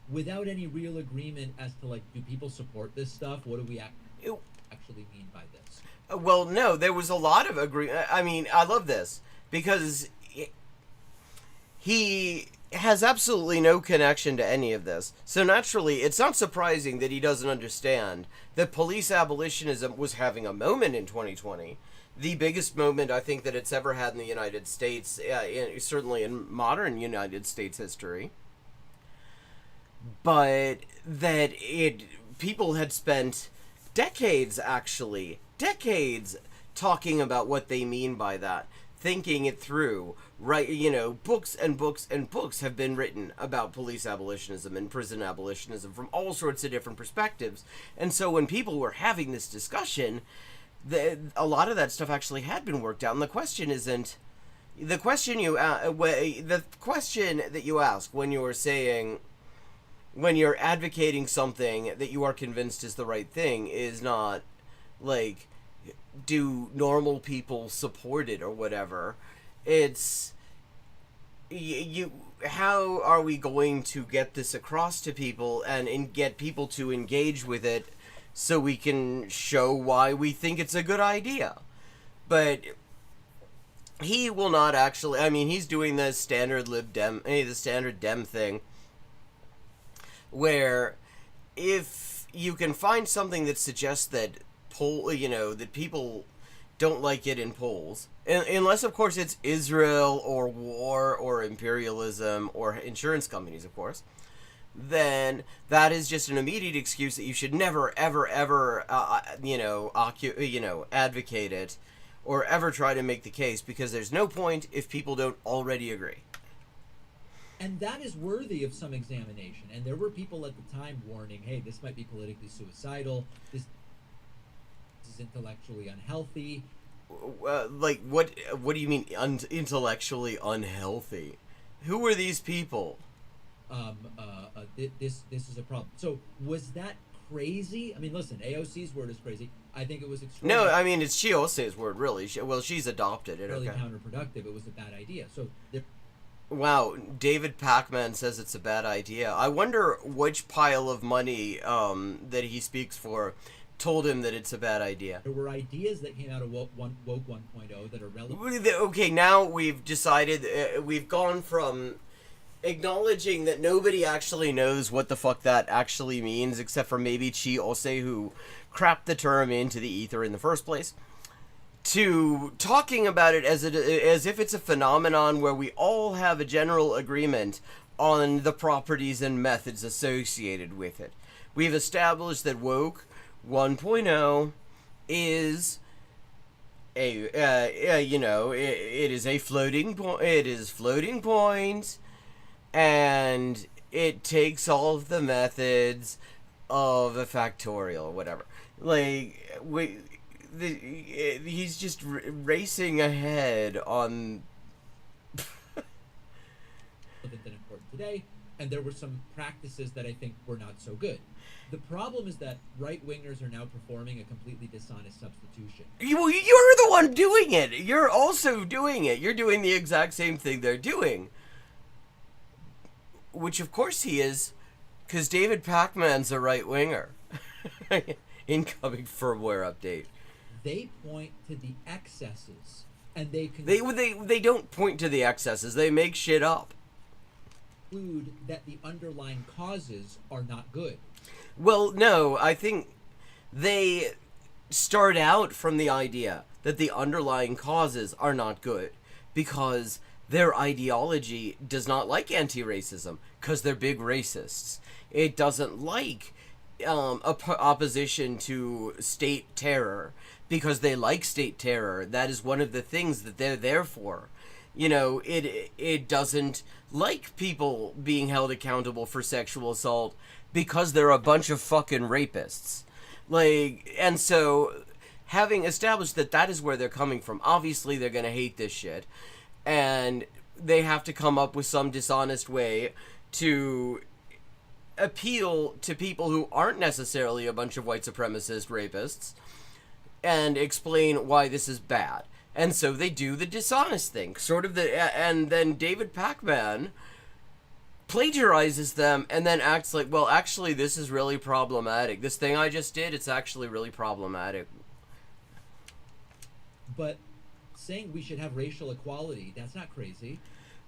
without any real agreement as to, like, do people support this stuff? What do we actually mean by this? Well, no, there was a lot of agreement. I mean, I love this because he has absolutely no connection to any of this. So naturally, it's not surprising that he doesn't understand that police abolitionism was having a moment in 2020. The biggest moment I think that it's ever had in the United States, certainly in modern United States history. But that people had spent decades talking about what they mean by that, thinking it through, right? You know, books and books and books have been written about police abolitionism and prison abolitionism from all sorts of different perspectives. And so when people were having this discussion, a lot of that stuff actually had been worked out. And the question isn't the question the question that you ask when you're saying, when you're advocating something that you are convinced is the right thing, is not like, do normal people support it or whatever. It's how are we going to get this across to people and get people to engage with it so we can show why we think it's a good idea? But he will not actually, I mean, he's doing the standard the standard Dem thing, where if you can find something that suggests that that people don't like it in polls, unless of course it's Israel or war or imperialism or insurance companies, of course, then that is just an immediate excuse that you should never ever advocate it, or ever try to make the case, because there's no point if people don't already agree. And that is worthy of some examination. And there were people at the time warning, hey, this might be politically suicidal. This is intellectually unhealthy. Like, what do you mean intellectually unhealthy? Who were these people? This is a problem. So was that crazy? I mean, listen, AOC's word is crazy. I think it was extraordinary. No, I mean, it's Chiose's word, really. She's adopted it. Really okay. Counterproductive. It was a bad idea. So wow, David Pacman says it's a bad idea. I wonder which pile of money that he speaks for told him that it's a bad idea. There were ideas that came out of Woke 1.0 that are relevant. Okay, now we've decided, we've gone from acknowledging that nobody actually knows what the fuck that actually means, except for maybe Chiose, who crapped the term into the ether in the first place, to talking about it as if it's a phenomenon where we all have a general agreement on the properties and methods associated with it. We've established that Woke 1.0 is it is a floating point. It is floating point, and it takes all of the methods of a factorial or whatever. Like he's just racing ahead on. Important today, and there were some practices that I think were not so good. The problem is that right-wingers are now performing a completely dishonest substitution. You're the one doing it. You're also doing it. You're doing the exact same thing they're doing. Which, of course, he is, because David Pacman's a right-winger. Incoming firmware update. They point to the excesses, and they don't point to the excesses. They make shit up. Conclude that the underlying causes are not good. Well, no, I think they start out from the idea that the underlying causes are not good because their ideology does not like anti-racism because they're big racists. It doesn't like opposition to state terror because they like state terror. That is one of the things that they're there for. You know, it doesn't like people being held accountable for sexual assault because they're a bunch of fucking rapists. Like, and so having established that that is where they're coming from, obviously they're going to hate this shit. And they have to come up with some dishonest way to appeal to people who aren't necessarily a bunch of white supremacist rapists and explain why this is bad. And so they do the dishonest thing, and then David Pacman plagiarizes them and then acts like, well, actually, this is really problematic. This thing I just did, it's actually really problematic. But saying we should have racial equality, that's not crazy.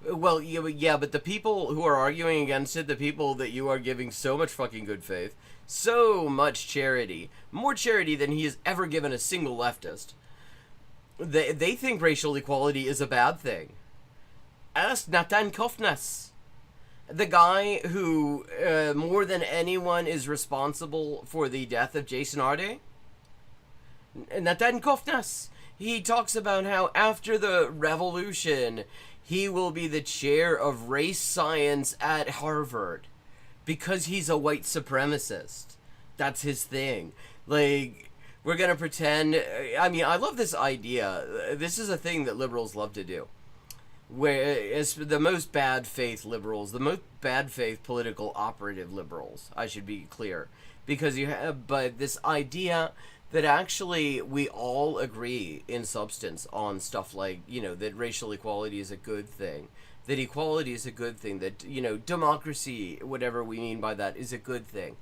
Well, yeah, but the people who are arguing against it, the people that you are giving so much fucking good faith, so much charity, more charity than he has ever given a single leftist, they think racial equality is a bad thing. Ask Natan Kofnas, the guy who more than anyone is responsible for the death of Jason Arde. Natan Kofnas, he talks about how after the revolution he will be the chair of race science at Harvard because he's a white supremacist. That's his thing. Like, we're gonna pretend. I mean, I love this idea. This is a thing that liberals love to do. Whereas the most bad faith liberals, the most bad faith political operative liberals, I should be clear, because you have, but this idea that actually we all agree in substance on stuff like, you know, that racial equality is a good thing, that equality is a good thing, that, you know, democracy, whatever we mean by that, is a good thing.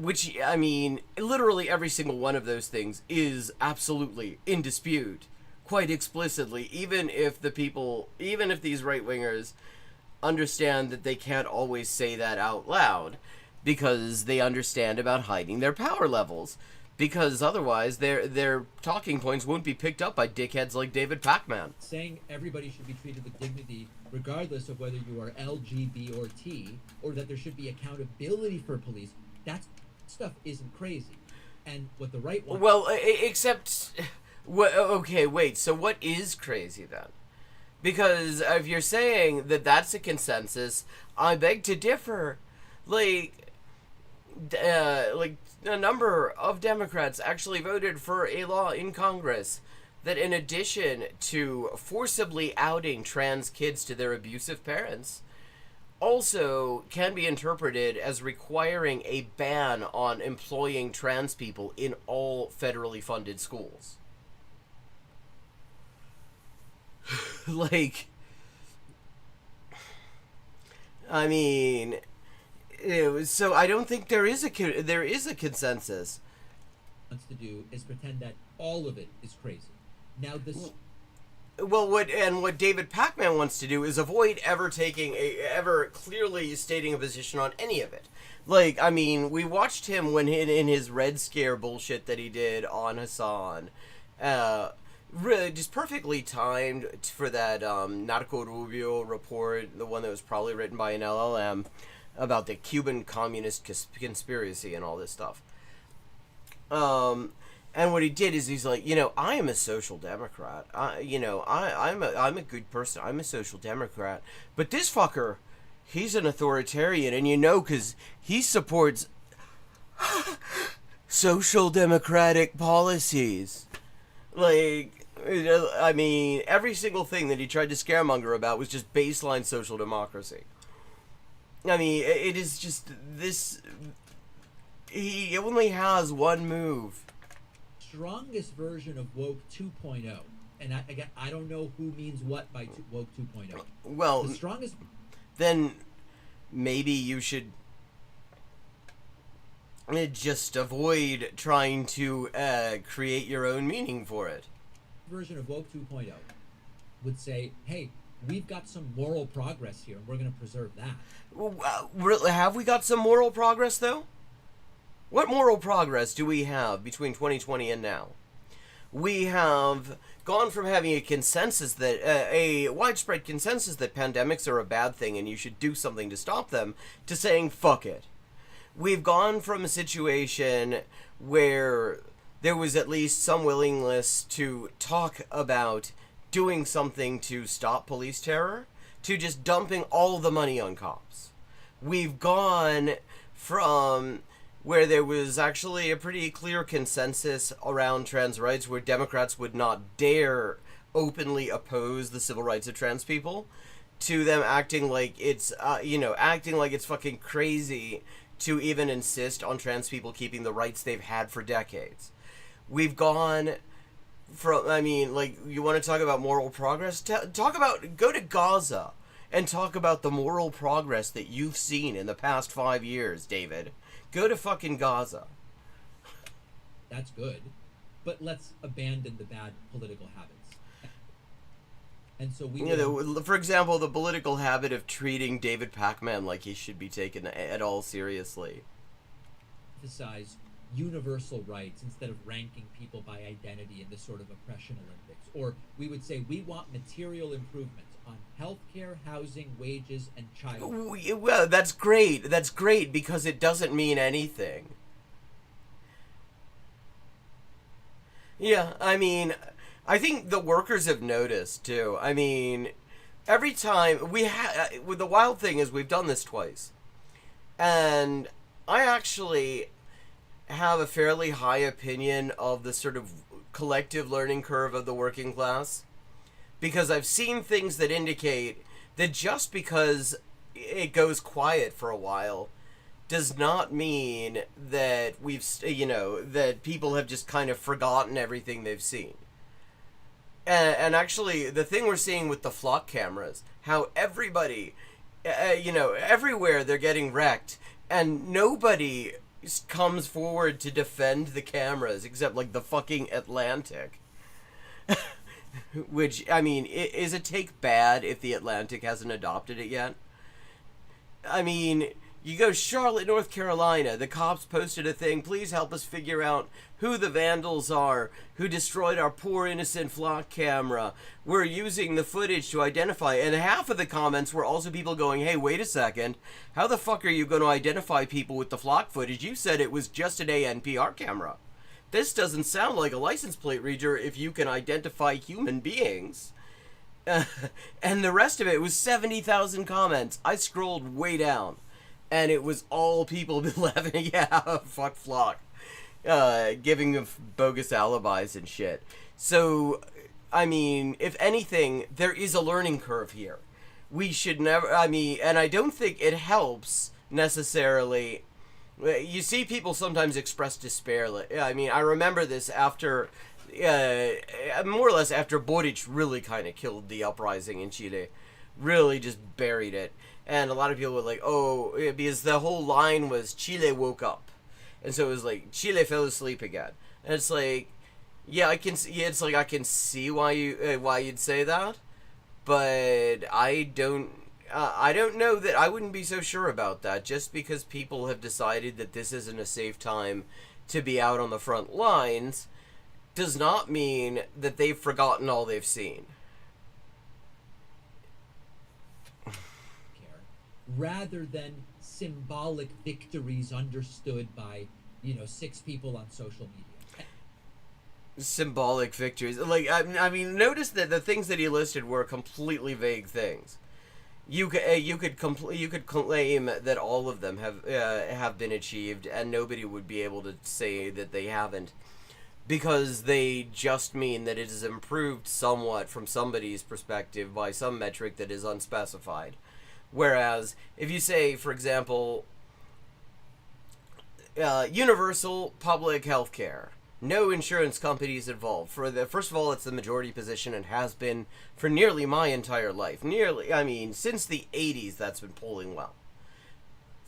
Which, I mean, literally every single one of those things is absolutely in dispute, quite explicitly, even if these right-wingers understand that they can't always say that out loud, because they understand about hiding their power levels, because otherwise their talking points won't be picked up by dickheads like David Pacman. Saying everybody should be treated with dignity regardless of whether you are LGBT or T, or that there should be accountability for police, that stuff isn't crazy. And what the right wants... Well, except Okay, wait. So what is crazy then? Because if you're saying that that's a consensus, I beg to differ. Like a number of Democrats actually voted for a law in Congress that, in addition to forcibly outing trans kids to their abusive parents, also can be interpreted as requiring a ban on employing trans people in all federally funded schools. Like, I mean, so I don't think there is a consensus. Wants to do is pretend that all of it is crazy. Now this. Well, what David Pacman wants to do is avoid ever clearly stating a position on any of it. Like, I mean, we watched him when in his Red Scare bullshit that he did on Hassan. Really just perfectly timed for that Narco Rubio report, the one that was probably written by an LLM, about the Cuban communist conspiracy and all this stuff. And what he did is he's like, I am a social democrat. I'm a good person. I'm a social democrat. But this fucker, he's an authoritarian, and because he supports social democratic policies. Like, I mean, every single thing that he tried to scaremonger about was just baseline social democracy. I mean, it is just this. He only has one move. Strongest version of woke 2.0, and I don't know who means what by woke 2.0. Well, the strongest. Then maybe you should just avoid trying to create your own meaning for it. Version of woke 2.0 would say, hey, we've got some moral progress here and we're going to preserve that. Have we got some moral progress though? What moral progress do we have between 2020 and now? We have gone from having a consensus that a widespread consensus that pandemics are a bad thing and you should do something to stop them, to saying fuck it. We've gone from a situation where there was at least some willingness to talk about doing something to stop police terror, to just dumping all the money on cops. We've gone from where there was actually a pretty clear consensus around trans rights, where Democrats would not dare openly oppose the civil rights of trans people, to them acting like it's fucking crazy to even insist on trans people keeping the rights they've had for decades. We've gone from, you want to talk about moral progress? Go to Gaza and talk about the moral progress that you've seen in the past 5 years, David. Go to fucking Gaza. That's good. But let's abandon the bad political habits. And so for example, the political habit of treating David Pacman like he should be taken at all seriously. Emphasize universal rights instead of ranking people by identity in this sort of oppression Olympics. Or we would say we want material improvements on healthcare, housing, wages, and childcare. Well, that's great. That's great because it doesn't mean anything. Yeah, I think the workers have noticed too. Every time the wild thing is we've done this twice. And I actually have a fairly high opinion of the sort of collective learning curve of the working class, because I've seen things that indicate that just because it goes quiet for a while does not mean that that people have just kind of forgotten everything they've seen. And actually, the thing we're seeing with the flock cameras, how everybody, everywhere they're getting wrecked, and nobody comes forward to defend the cameras except like the fucking Atlantic. Which, is a take bad if the Atlantic hasn't adopted it yet? You go Charlotte, North Carolina, the cops posted a thing, please help us figure out who the vandals are who destroyed our poor innocent flock camera. We're using the footage to identify, and half of the comments were also people going, hey, wait a second, how the fuck are you going to identify people with the flock footage? You said it was just an ANPR camera. this doesn't sound like a license plate reader if you can identify human beings. And the rest of it was 70,000 comments. I scrolled way down, and it was all people laughing, yeah, fuck Flock, giving them bogus alibis and shit. So, I mean, if anything, there is a learning curve here. We should never, I mean, and I don't think it helps necessarily. You see people sometimes express despair. I mean, I remember this after, more or less after Boric really kind of killed the uprising in Chile. Really just buried it. And a lot of people were like, oh, because the whole line was Chile woke up. And so it was like, Chile fell asleep again. And it's like, yeah, I can see, it's like, I can see why you'd say that. But I don't know that I wouldn't be so sure about that. Just because people have decided that this isn't a safe time to be out on the front lines does not mean that they've forgotten all they've seen. Rather than symbolic victories understood by, 6 people on social media. Symbolic victories. Like, I mean, notice that the things that he listed were completely vague things. You could claim that all of them have been achieved, and nobody would be able to say that they haven't, because they just mean that it has improved somewhat from somebody's perspective by some metric that is unspecified. Whereas, if you say, for example, universal public health care, no insurance companies involved. First of all, it's the majority position and has been for nearly my entire life. Since the 80s, that's been polling well.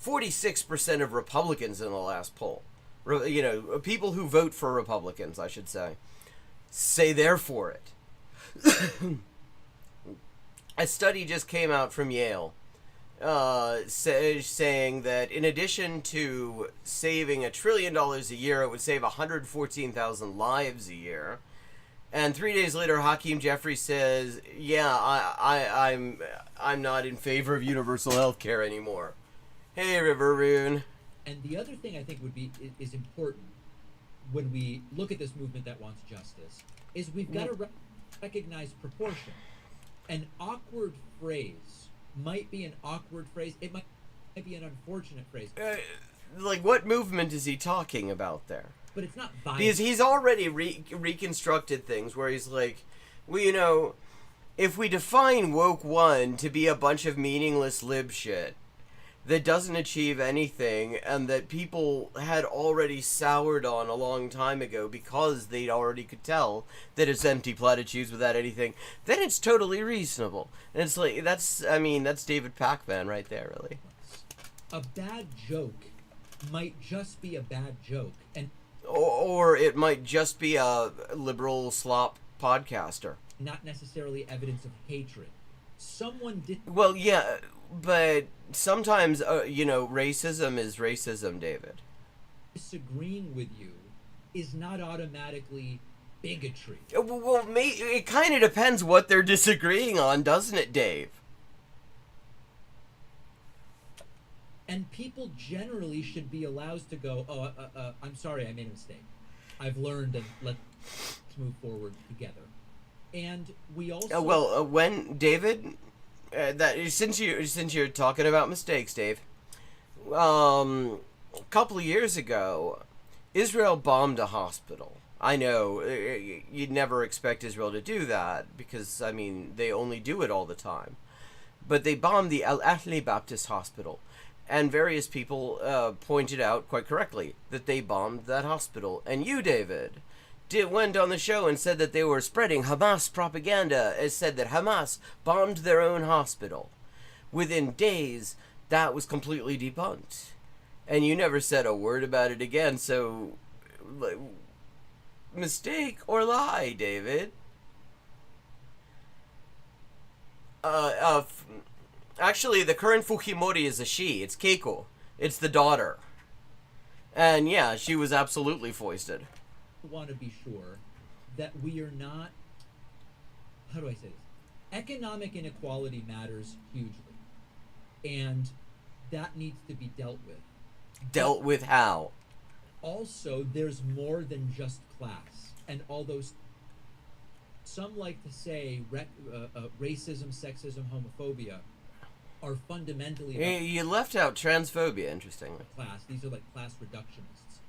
46% of Republicans in the last poll, people who vote for Republicans, I should say they're for it. A study just came out from Yale, saying that in addition to saving $1 trillion a year, it would save 114,000 lives a year. And 3 days later, Hakeem Jeffries says, "Yeah, I'm not in favor of universal health care anymore." Hey, Riveroon. And the other thing I think is important when we look at this movement that wants justice is we've got to recognize proportion. An awkward phrase might be an awkward phrase. It might be an unfortunate phrase. Like, what movement is he talking about there? But it's not violent. Because he's already reconstructed things where he's like, well, if we define woke one to be a bunch of meaningless lib shit that doesn't achieve anything and that people had already soured on a long time ago because they already could tell that it's empty platitudes without anything, then it's totally reasonable. And it's like, that's David Pacman right there, really. A bad joke might just be a bad joke. Or it might just be a liberal slop podcaster. Not necessarily evidence of hatred. Someone did... Well, yeah, but sometimes, racism is racism, David. Disagreeing with you is not automatically bigotry. Well, it kind of depends what they're disagreeing on, doesn't it, Dave? And people generally should be allowed to go, I'm sorry, I made a mistake. I've learned, and let's move forward together. And we also... when, David, since you're talking about mistakes, Dave, a couple of years ago, Israel bombed a hospital. I know, you'd never expect Israel to do that, because, they only do it all the time. But they bombed the Al Ahli Baptist Hospital. And various people pointed out, quite correctly, that they bombed that hospital. And you, David, went on the show and said that they were spreading Hamas propaganda, and said that Hamas bombed their own hospital. Within days, that was completely debunked. And you never said a word about it again, so... mistake or lie, David? Actually, the current Fujimori is a she. It's Keiko. It's the daughter. And yeah, she was absolutely foisted. I want to be sure that we are not... How do I say this? Economic inequality matters hugely. And that needs to be dealt with. Dealt with how? also there's more than just class. And although some like to say racism, sexism, homophobia are fundamentally about You left out transphobia, interestingly. class. These are like class reductionists.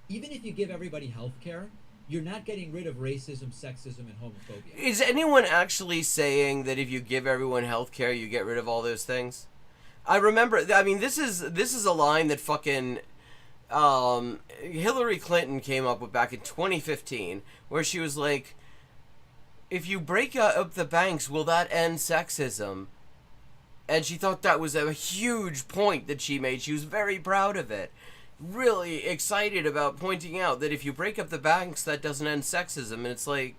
Even if you give everybody health care, you're not getting rid of racism, sexism, and homophobia. Is anyone actually saying that if you give everyone health care, you get rid of all those things? I remember, I mean, this is a line that fucking Hillary Clinton came up with back in 2015, where she was like, if you break up the banks, will that end sexism? And she thought that was a huge point that she made. She was very proud of it. Really excited about pointing out that if you break up the banks, that doesn't end sexism. And it's like,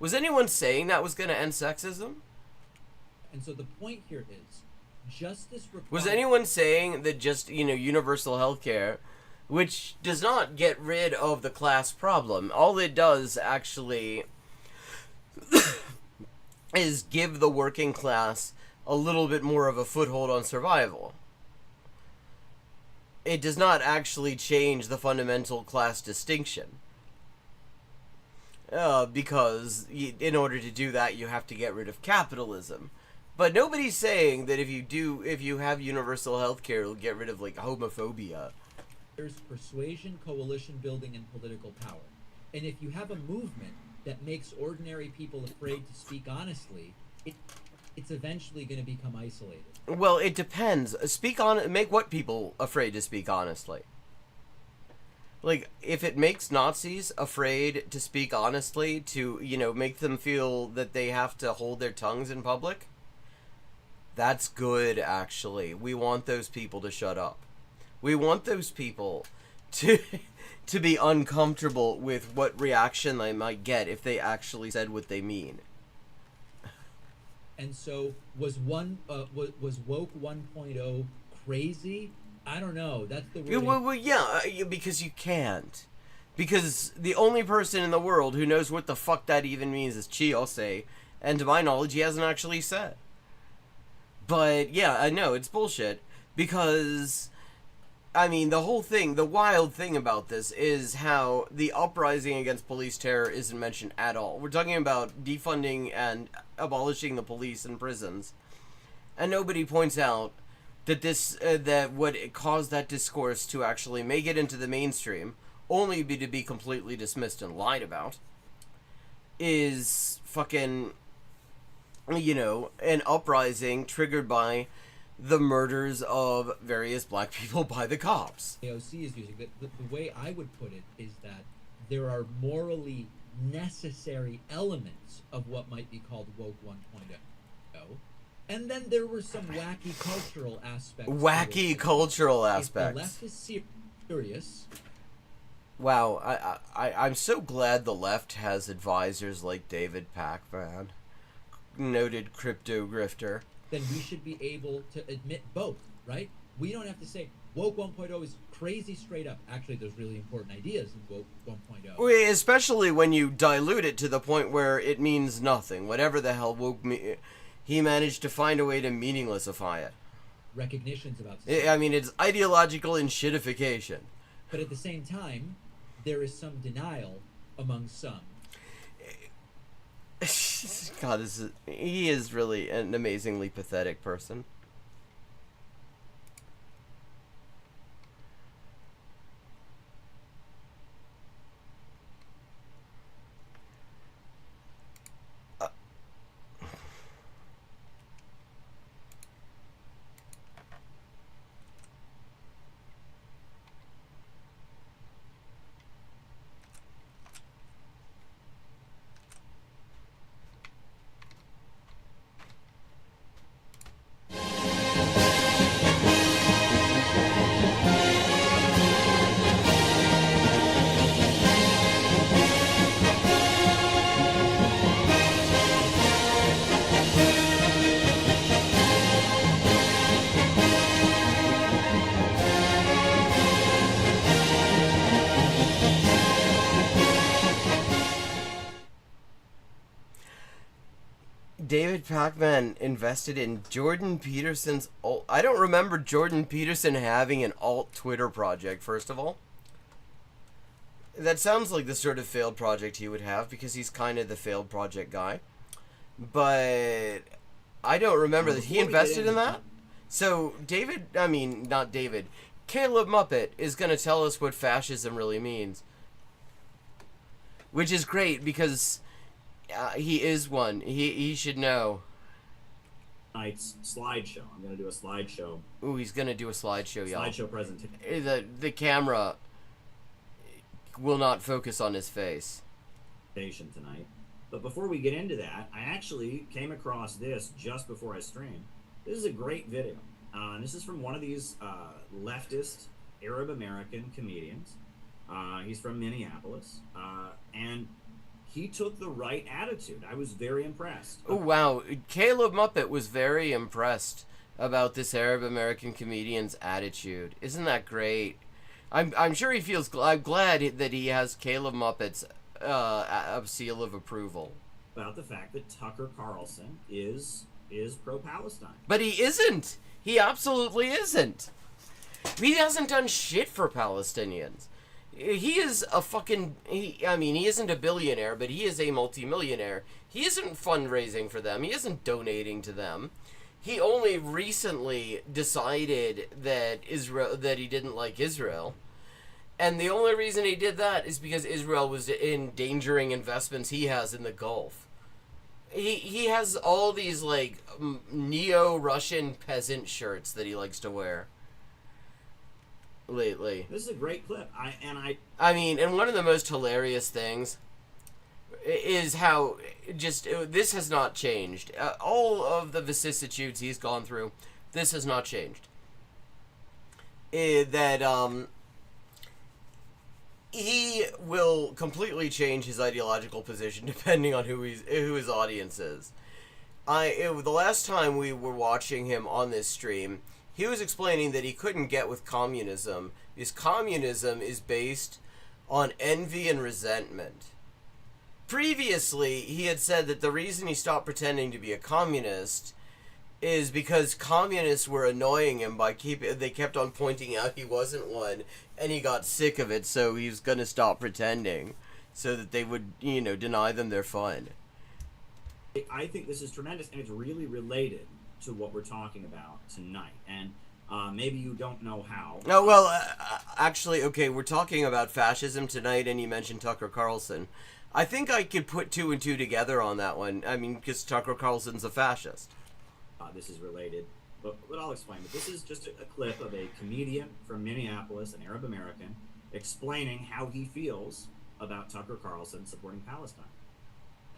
was anyone saying that was going to end sexism? And so the point here is, justice requires... Was anyone saying that just, universal health care, which does not get rid of the class problem, all it does actually is give the working class a little bit more of a foothold on survival. It does not actually change the fundamental class distinction. Because in order to do that, you have to get rid of capitalism. But nobody's saying that if you have universal health care, it'll get rid of, like, homophobia. There's persuasion, coalition building, and political power. And if you have a movement that makes ordinary people afraid to speak honestly, it's eventually going to become isolated. Well, it depends. Make what people afraid to speak honestly? Like, if it makes Nazis afraid to speak honestly, to, make them feel that they have to hold their tongues in public, that's good, actually. We want those people to shut up. We want those people to be uncomfortable with what reaction they might get if they actually said what they mean. And so was woke 1.0 crazy? I don't know. That's the word. Well, yeah, because you can't. Because the only person in the world who knows what the fuck that even means is Chiyose, and to my knowledge, he hasn't actually said. But yeah, I know it's bullshit because, I mean, the wild thing about this is how the uprising against police terror isn't mentioned at all. We're talking about defunding and abolishing the police and prisons, and nobody points out that that what caused that discourse to actually make it into the mainstream, only to be completely dismissed and lied about, is fucking, an uprising triggered by the murders of various black people by the cops. AOC is using the way I would put it is that there are morally necessary elements of what might be called woke 1.0, and then there were some wacky cultural aspects. Wacky cultural aspects. If the left is serious. Wow, I'm so glad the left has advisors like David Pakman, noted crypto grifter. Then we should be able to admit both, right? We don't have to say woke 1.0 is crazy straight up. Actually, there's really important ideas in woke 1.0. Especially when you dilute it to the point where it means nothing. Whatever the hell woke he managed to find a way to meaninglessify it. Recognition's about. I mean, it's ideological shitification. But at the same time, there is some denial among some. God, he is really an amazingly pathetic person. David Pakman invested in Jordan Peterson's alt. I don't remember Jordan Peterson having an alt Twitter project, first of all. That sounds like the sort of failed project he would have, because he's kind of the failed project guy. But I don't remember that he invested in that. So not David, Caleb Muppet is going to tell us what fascism really means. Which is great, because he is one. He should know. Tonight's slideshow. I'm going to do a slideshow. Ooh, he's going to do a slideshow, y'all. Slideshow presentation. The camera will not focus on his face. Tonight. But before we get into that, I actually came across this just before I streamed. This is a great video. This is from one of these leftist Arab American comedians. He's from Minneapolis. And he took the right attitude. I was very impressed. Oh, wow. Caleb Muppet was very impressed about this Arab American comedian's attitude. Isn't that great? I'm sure he feels... I'm glad that he has Caleb Muppet's seal of approval. About the fact that Tucker Carlson is pro-Palestine. But he isn't. He absolutely isn't. He hasn't done shit for Palestinians. He is a fucking... he isn't a billionaire, but he is a multimillionaire. He isn't fundraising for them. He isn't donating to them. He only recently decided that he didn't like Israel. And the only reason he did that is because Israel was endangering investments he has in the Gulf. He has all these, like, neo-Russian peasant shirts that he likes to wear lately. This is a great clip. And one of the most hilarious things is how this has not changed. All of the vicissitudes he's gone through, this has not changed. He will completely change his ideological position depending on who his audience is. The last time we were watching him on this stream, he was explaining that he couldn't get with communism because communism is based on envy and resentment. Previously, he had said that the reason he stopped pretending to be a communist is because communists were annoying him they kept on pointing out he wasn't one, and he got sick of it, so he was going to stop pretending so that they would, deny them their fun. I think this is tremendous, and it's really related to what we're talking about tonight, and maybe you don't know how. Oh, well, actually, okay, we're talking about fascism tonight, and you mentioned Tucker Carlson. I think I could put two and two together on that one. Because Tucker Carlson's a fascist. This is related, but I'll explain. But this is just a clip of a comedian from Minneapolis, an Arab American, explaining how he feels about Tucker Carlson supporting Palestine.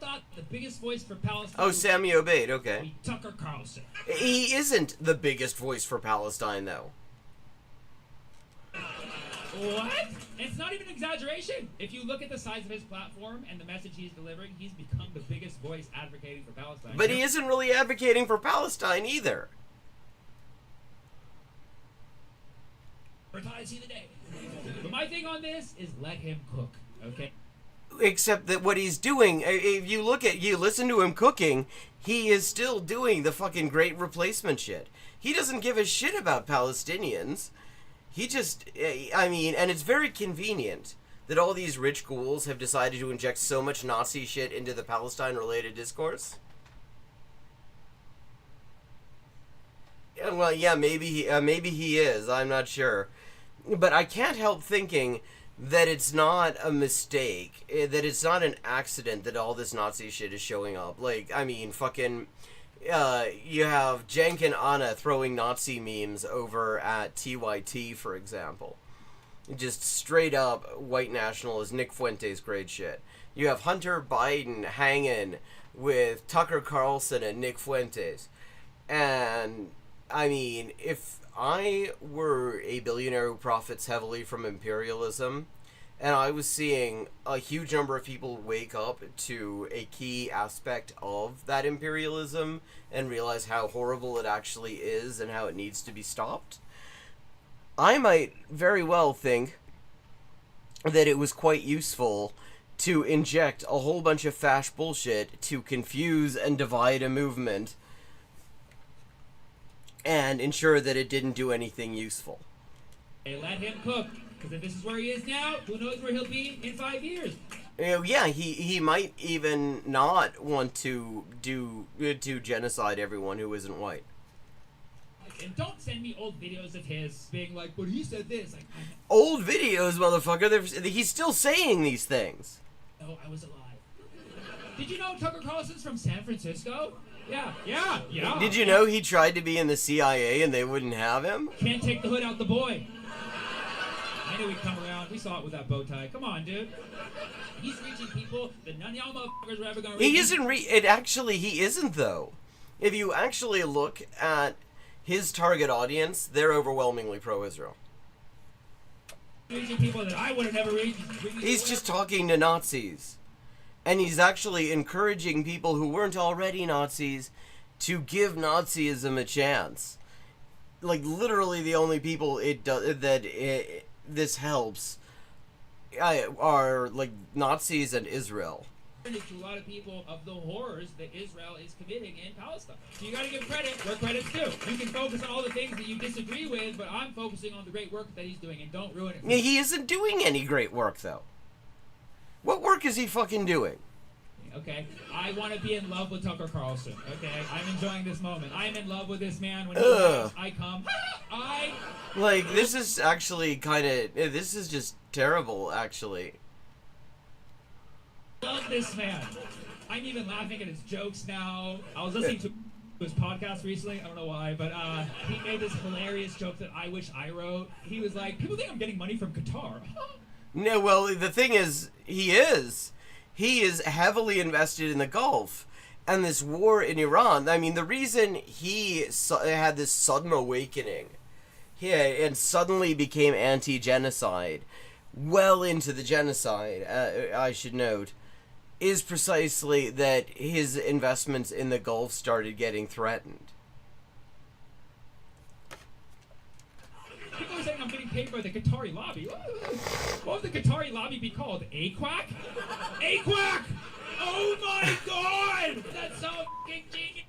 I thought the biggest voice for Palestine... Oh, Sammy Obeid, okay. Tucker Carlson. He isn't the biggest voice for Palestine, though. What? It's not even an exaggeration. If you look at the size of his platform and the message he's delivering, he's become the biggest voice advocating for Palestine. But he isn't really advocating for Palestine either. But my thing on this is let him cook, okay? Except that what he's doing, if you listen to him cooking, he is still doing the fucking great replacement shit. He doesn't give a shit about Palestinians. He just, and it's very convenient that all these rich ghouls have decided to inject so much Nazi shit into the Palestine-related discourse. Well, yeah, maybe he is. I'm not sure. But I can't help thinking that it's not a mistake, that it's not an accident that all this Nazi shit is showing up. You have Cenk and Anna throwing Nazi memes over at TYT, for example. Just straight up white nationalist Nick Fuentes great shit. You have Hunter Biden hanging with Tucker Carlson and Nick Fuentes. And, if I were a billionaire who profits heavily from imperialism, and I was seeing a huge number of people wake up to a key aspect of that imperialism and realize how horrible it actually is and how it needs to be stopped, I might very well think that it was quite useful to inject a whole bunch of fash bullshit to confuse and divide a movement and ensure that it didn't do anything useful. Hey, let him cook. Because if this is where he is now, who knows where he'll be in 5 years? Yeah, he might even not want to genocide everyone who isn't white. And don't send me old videos of his being like, but he said this. Like, Old videos, motherfucker. He's still saying these things. Oh, I was alive. Did you know Tucker Carlson's from San Francisco? Yeah. Did you know he tried to be in the CIA and they wouldn't have him? Can't take the hood out the boy. I knew he'd come around. We saw it with that bow tie. Come on, dude. He's reaching people that none of y'all motherfuckers are ever gonna reach. He isn't he isn't, though. If you actually look at his target audience, they're overwhelmingly pro-Israel. Reaching people that I would have never reached. He's just talking to Nazis. And he's actually encouraging people who weren't already Nazis to give Nazism a chance. Like, literally the only people this helps are, like, Nazis and Israel. To a lot of people of the horrors that Israel is committing in Palestine. So you gotta give credit where credit's due. You can focus on all the things that you disagree with, but I'm focusing on the great work that he's doing, and don't ruin it. He isn't doing any great work, though. What work is he fucking doing? Okay, I want to be in love with Tucker Carlson. Okay, I'm enjoying this moment. I'm in love with this man. When he laughs, I come. Like, this is actually this is just terrible, actually. Love this man. I'm even laughing at his jokes now. I was listening to his podcast recently. I don't know why, but he made this hilarious joke that I wish I wrote. He was like, people think I'm getting money from Qatar. No, well, the thing is, he is heavily invested in the Gulf. And this war in Iran, I mean, the reason he had this sudden awakening and suddenly became anti-genocide, well into the genocide, I should note, is precisely that his investments in the Gulf started getting threatened. People are saying I'm getting paid by the Qatari lobby. What would the Qatari lobby be called? AQUAC? AQUAC! Oh my god! That's so fucking genius!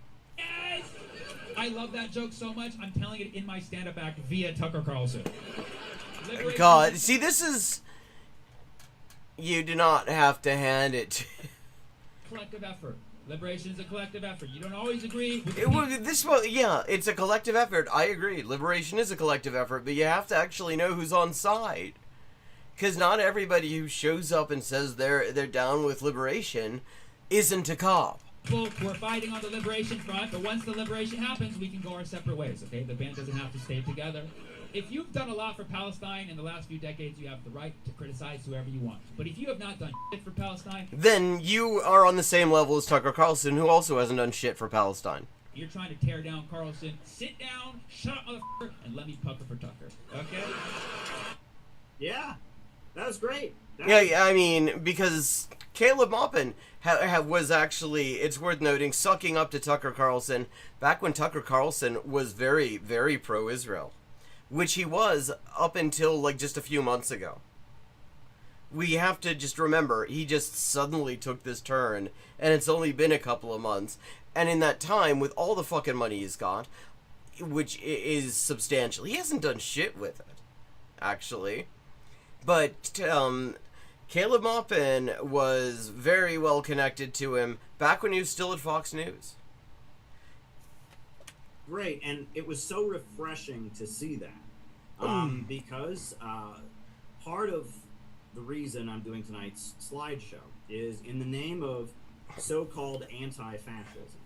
I love that joke so much, I'm telling it in my stand-up act via Tucker Carlson. God, see, this is... You do not have to hand it to... Collective effort. Liberation is a collective effort. You don't always agree with it's a collective effort. I agree. Liberation is a collective effort, but you have to actually know who's on side. Because not everybody who shows up and says they're down with liberation isn't a cop. People who are fighting on the liberation front, but once the liberation happens, we can go our separate ways, okay? The band doesn't have to stay together. If you've done a lot for Palestine in the last few decades, you have the right to criticize whoever you want. But if you have not done shit for Palestine, then you are on the same level as Tucker Carlson, who also hasn't done shit for Palestine. You're trying to tear down Carlson. Sit down, shut up, motherfucker, and let me pucker for Tucker. Okay? Yeah, that was great. I mean, because Caleb Maupin was actually, it's worth noting, sucking up to Tucker Carlson back when Tucker Carlson was very, very pro-Israel. Which he was up until, like, just a few months ago. We have to just remember, he just suddenly took this turn, and it's only been a couple of months. And in that time, with all the fucking money he's got, which is substantial, he hasn't done shit with it, actually. But, Caleb Maupin was very well connected to him back when he was still at Fox News. Great, and it was so refreshing to see that. Because part of the reason I'm doing tonight's slideshow is in the name of so-called anti-fascism.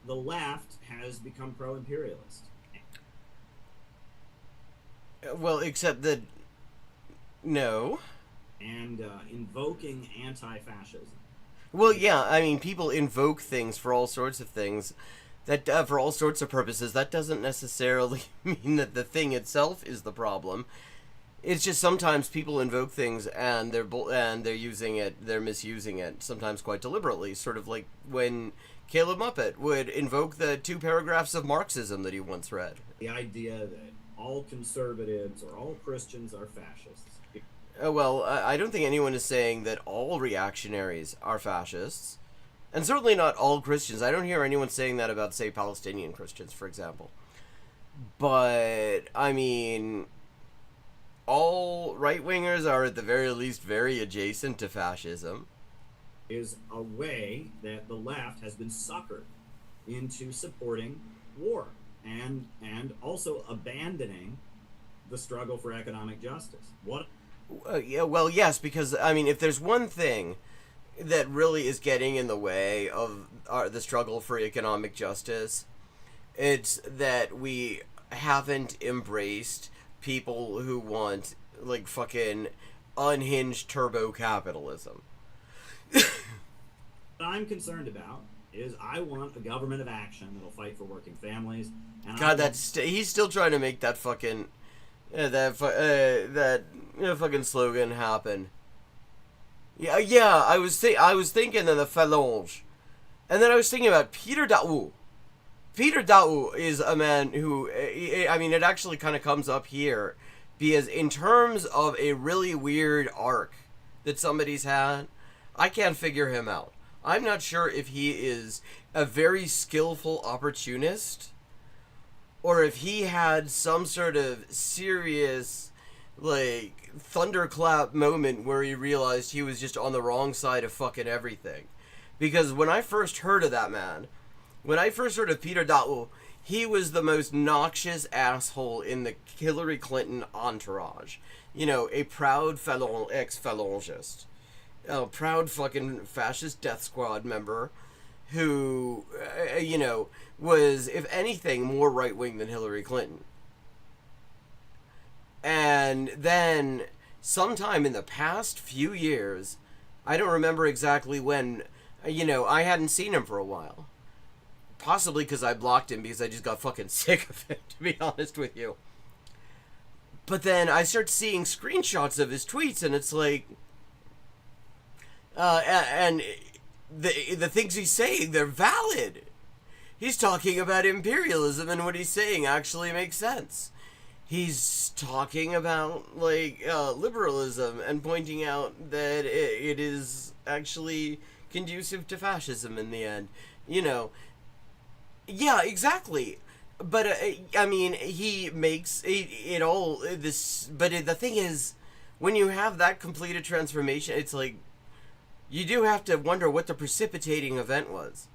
The left has become pro-imperialist. Well, except that... No. And invoking anti-fascism. Well, yeah, I mean, people invoke things for all sorts of things. That for all sorts of purposes, that doesn't necessarily mean that the thing itself is the problem. It's just sometimes people invoke things and they're using it, they're misusing it, sometimes quite deliberately. Sort of like when Caleb Muppet would invoke the 2 paragraphs of Marxism that he once read. The idea that all conservatives or all Christians are fascists. Well, I don't think anyone is saying that all reactionaries are fascists. And certainly not all Christians. I don't hear anyone saying that about, say, Palestinian Christians, for example. But, I mean, all right-wingers are at the very least very adjacent to fascism. Is a way that the left has been suckered into supporting war and also abandoning the struggle for economic justice. What? Yeah, well, yes, because I mean, if there's one thing that really is getting in the way of the struggle for economic justice, it's that we haven't embraced people who want, like, fucking unhinged turbo capitalism. What I'm concerned about is I want a government of action that'll fight for working families. And God, he's still trying to make that fucking fucking slogan happen. Yeah. I was thinking of the Phalange, and then I was thinking about Peter Daou. Peter Daou is a man who, I mean, it actually kind of comes up here, because in terms of a really weird arc that somebody's had, I can't figure him out. I'm not sure if he is a very skillful opportunist, or if he had some sort of serious, like, thunderclap moment where he realized he was just on the wrong side of fucking everything. Because when I first heard of that man, when I first heard of Peter Daou, he was the most noxious asshole in the Hillary Clinton entourage. You know, a proud ex-phalangist. A proud fucking fascist death squad member who, you know, was, if anything, more right-wing than Hillary Clinton. And then, sometime in the past few years, I don't remember exactly when, you know, I hadn't seen him for a while. Possibly because I blocked him because I just got fucking sick of it, to be honest with you. But then I start seeing screenshots of his tweets, and it's like... and the things he's saying, they're valid. He's talking about imperialism, and what he's saying actually makes sense. He's talking about, like, liberalism, and pointing out that it is actually conducive to fascism in the end. You know... Yeah, exactly. But, I mean, he makes it all this... But the thing is, when you have that completed transformation, it's like... You do have to wonder what the precipitating event was.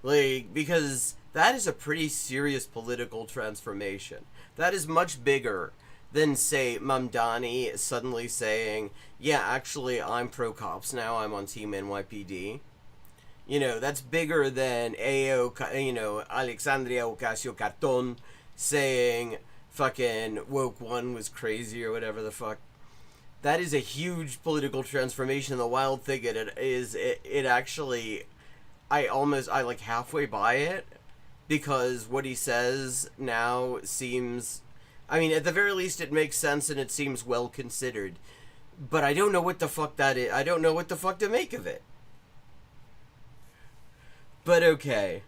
Like, because that is a pretty serious political transformation. That is much bigger than, say, Mamdani suddenly saying, yeah, actually, I'm pro-cops now, I'm on Team NYPD. You know, that's bigger than Alexandria Ocasio-Carton saying fucking woke one was crazy or whatever the fuck. That is a huge political transformation. The wild thing it actually, I like halfway buy it, because what he says now seems, I mean, at the very least it makes sense and it seems well considered. But I don't know what the fuck that is. I don't know what the fuck to make of it. But okay.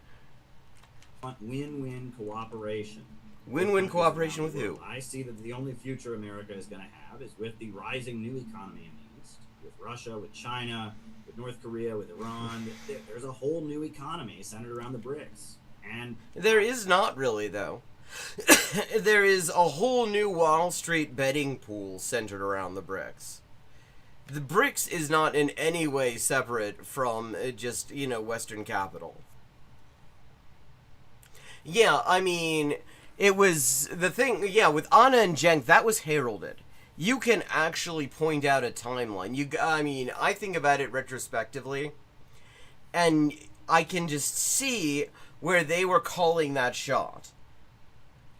Win-win cooperation. Win-win cooperation with who? I see that the only future America is going to have is with the rising new economy in the East, with Russia, with China, with North Korea, with Iran. There's a whole new economy centered around the BRICS. And there is not really, though. There is a whole new Wall Street betting pool centered around the BRICS. The BRICS is not in any way separate from just, you know, Western capital. Yeah, I mean, it was the thing, yeah, with Anna and Cenk, that was heralded. You can actually point out a timeline. I mean, I think about it retrospectively, and I can just see where they were calling that shot.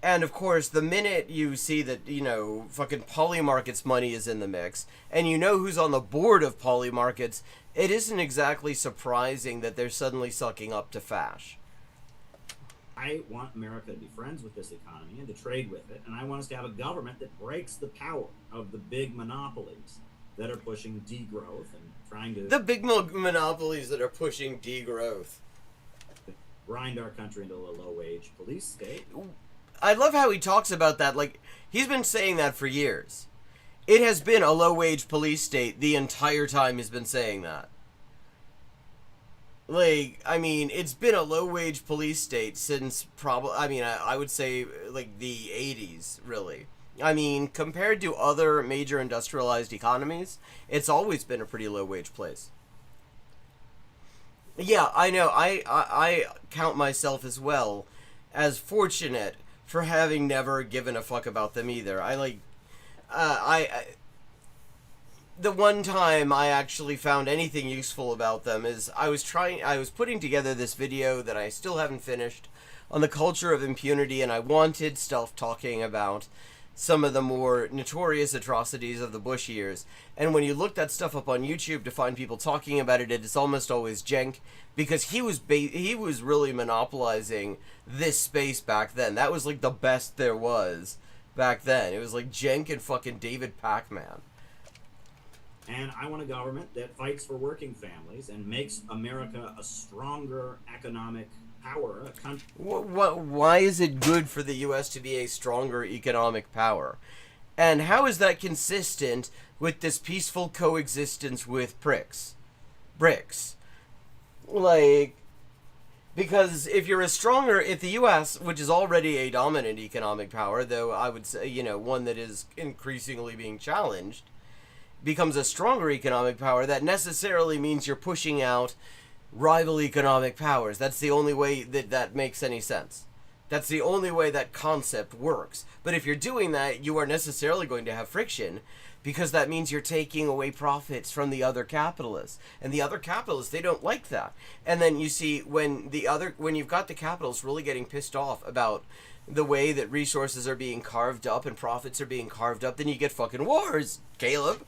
And, of course, the minute you see that, you know, fucking Polymarket's money is in the mix, and you know who's on the board of Polymarkets, it isn't exactly surprising that they're suddenly sucking up to Fash. I want America to be friends with this economy and to trade with it, and I want us to have a government that breaks the power of the big monopolies that are pushing degrowth and trying to... The big monopolies that are pushing degrowth. Grind our country into a low-wage police state. I love how he talks about that. Like, he's been saying that for years. It has been a low-wage police state the entire time he's been saying that. Like, I mean, it's been a low-wage police state since probably, I mean, I would say, like, the 80s, really. I mean, compared to other major industrialized economies, it's always been a pretty low-wage place. Yeah, I know. I count myself as well as fortunate for having never given a fuck about them either. The one time I actually found anything useful about them is I was putting together this video that I still haven't finished on the culture of impunity, and I wanted stuff talking about some of the more notorious atrocities of the Bush years. And when you look that stuff up on YouTube to find people talking about it, it's almost always Cenk, because he was really monopolizing this space back then. That was like the best there was back then. It was like Cenk and fucking David Pac-Man. And I want a government that fights for working families and makes America a stronger economic power. A country. Why is it good for the U.S. to be a stronger economic power? And how is that consistent with this peaceful coexistence with BRICS? Like, because if the U.S., which is already a dominant economic power, though I would say, one that is increasingly being challenged, becomes a stronger economic power, that necessarily means you're pushing out rival economic powers. That's the only way that makes any sense. That's the only way that concept works. But if you're doing that, you are necessarily going to have friction, because that means you're taking away profits from the other capitalists. And the other capitalists, they don't like that. And then you see, when you've got the capitalists really getting pissed off about the way that resources are being carved up and profits are being carved up, then you get fucking wars, Caleb.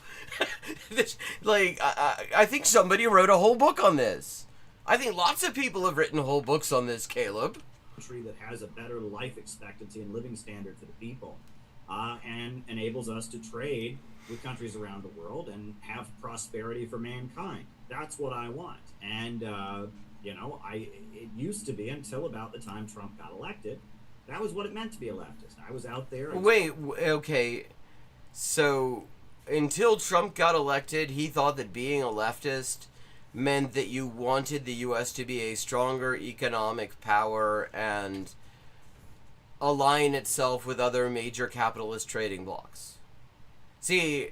I think somebody wrote a whole book on this. I think lots of people have written whole books on this, Caleb. Country that has a better life expectancy and living standard for the people, and enables us to trade with countries around the world and have prosperity for mankind. That's what I want. And it used to be, until about the time Trump got elected, that was what it meant to be a leftist. I was out there. Wait, okay. So, until Trump got elected, he thought that being a leftist meant that you wanted the U.S. to be a stronger economic power and align itself with other major capitalist trading blocs. See,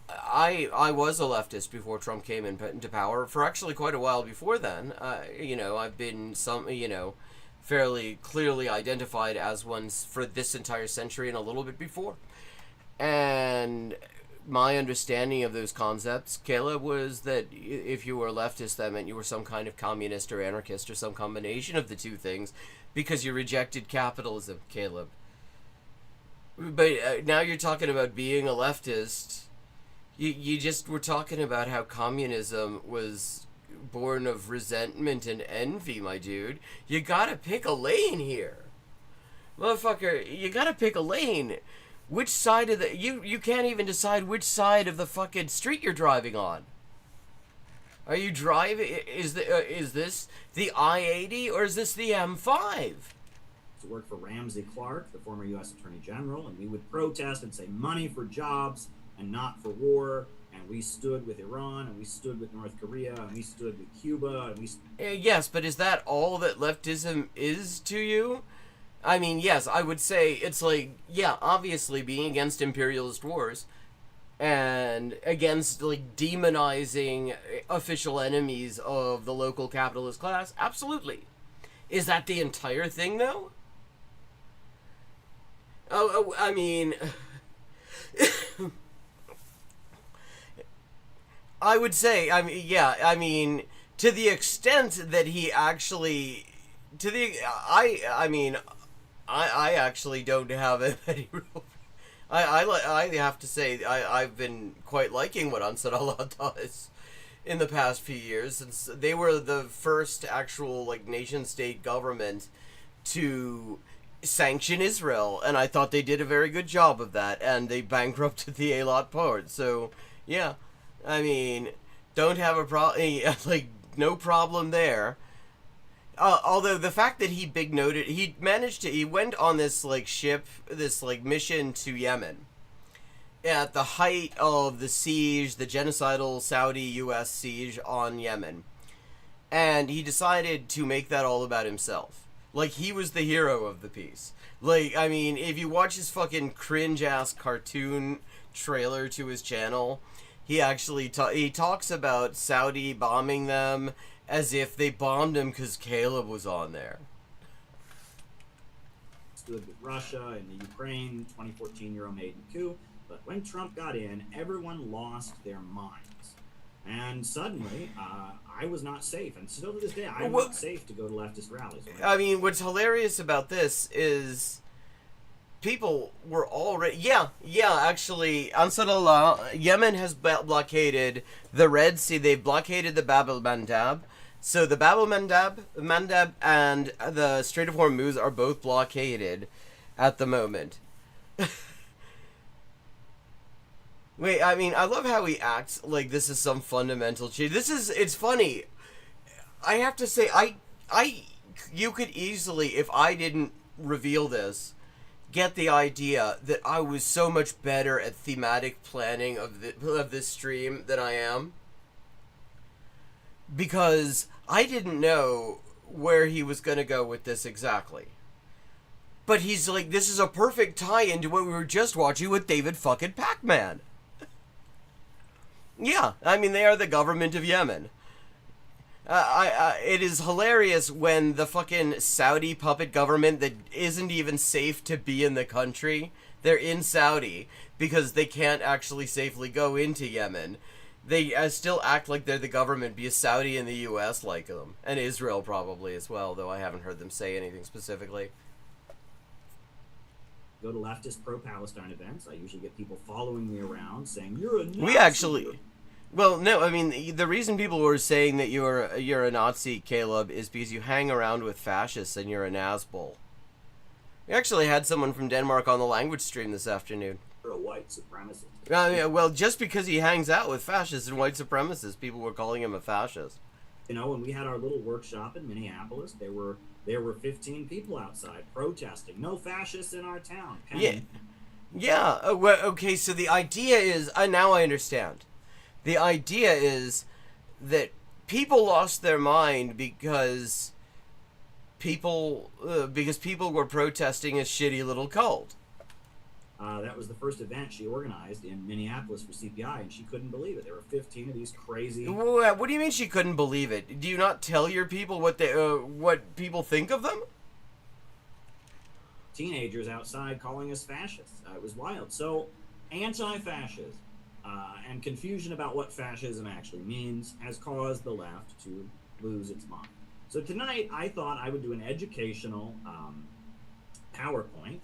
I was a leftist before Trump came into power, for actually quite a while before then. I've been fairly clearly identified as one for this entire century and a little bit before. And my understanding of those concepts, Caleb, was that if you were a leftist, that meant you were some kind of communist or anarchist or some combination of the two things, because you rejected capitalism, Caleb. But now you're talking about being a leftist. You just were talking about how communism was born of resentment and envy, my dude. You gotta pick a lane here. Motherfucker, you gotta pick a lane. Which side of you can't even decide which side of the fucking street you're driving on. Are you driving, is this the I-80 or is this the M5? To work for Ramsey Clark, the former U.S. Attorney General, and we would protest and say money for jobs and not for war. And we stood with Iran, and we stood with North Korea, and we stood with Cuba, and we... Yes, but is that all that leftism is to you? I mean, yes, I would say it's like, yeah, obviously being against imperialist wars and against, like, demonizing official enemies of the local capitalist class, absolutely. Is that the entire thing, though? Oh, I mean... I would say, to the extent that he actually, I actually don't have any real, I have to say, I've been quite liking what Ansar Allah does in the past few years, since they were the first actual, like, nation-state government to sanction Israel, and I thought they did a very good job of that, and they bankrupted the Eilat port, so, yeah. I mean, don't have a problem, like, no problem there. Although the fact that he went on this, like, ship, this, like, mission to Yemen at the height of the siege, the genocidal Saudi-US siege on Yemen. And he decided to make that all about himself. Like, he was the hero of the piece. Like, I mean, if you watch his fucking cringe-ass cartoon trailer to his channel, he actually he talks about Saudi bombing them as if they bombed him because Caleb was on there. With Russia and the Ukraine 2014 Euro-Maiden coup, but when Trump got in, everyone lost their minds. And suddenly, I was not safe. And still to this day, I'm not safe to go to leftist rallies. I mean, what's hilarious about this is people were already... actually, Ansarallah, Yemen has blockaded the Red Sea. They've blockaded the Bab el-Mandab. So the Bab el-Mandab and the Strait of Hormuz are both blockaded at the moment. Wait, I mean, I love how he acts like this is some fundamental change. It's funny. I have to say, you could easily, if I didn't reveal this, get the idea that I was so much better at thematic planning of this stream than I am. Because I didn't know where he was going to go with this exactly. But he's like, this is a perfect tie-in to what we were just watching with David fucking Pac-Man. Yeah, I mean, they are the government of Yemen. It is hilarious when the fucking Saudi puppet government that isn't even safe to be in the country, they're in Saudi because they can't actually safely go into Yemen. They still act like they're the government because Saudi and the US like them. And Israel probably as well, though I haven't heard them say anything specifically. Go to leftist pro-Palestine events. I usually get people following me around saying, you're a Nazi. We actually... Well, no, I mean, the reason people were saying that you're a Nazi, Caleb, is because you hang around with fascists and you're a Nazbol. We actually had someone from Denmark on the language stream this afternoon. You're a white supremacist. Well, just because he hangs out with fascists and white supremacists, people were calling him a fascist. You know, when we had our little workshop in Minneapolis, there were 15 people outside protesting. No fascists in our town. Penny. Yeah. Well, okay, so the idea is... now I understand. The idea is that people lost their mind because people were protesting a shitty little cult. That was the first event she organized in Minneapolis for CPI, and she couldn't believe it. There were 15 of these crazy... What do you mean she couldn't believe it? Do you not tell your people what people think of them? Teenagers outside calling us fascists. It was wild. So, anti-fascist and confusion about what fascism actually means has caused the left to lose its mind. So tonight, I thought I would do an educational PowerPoint.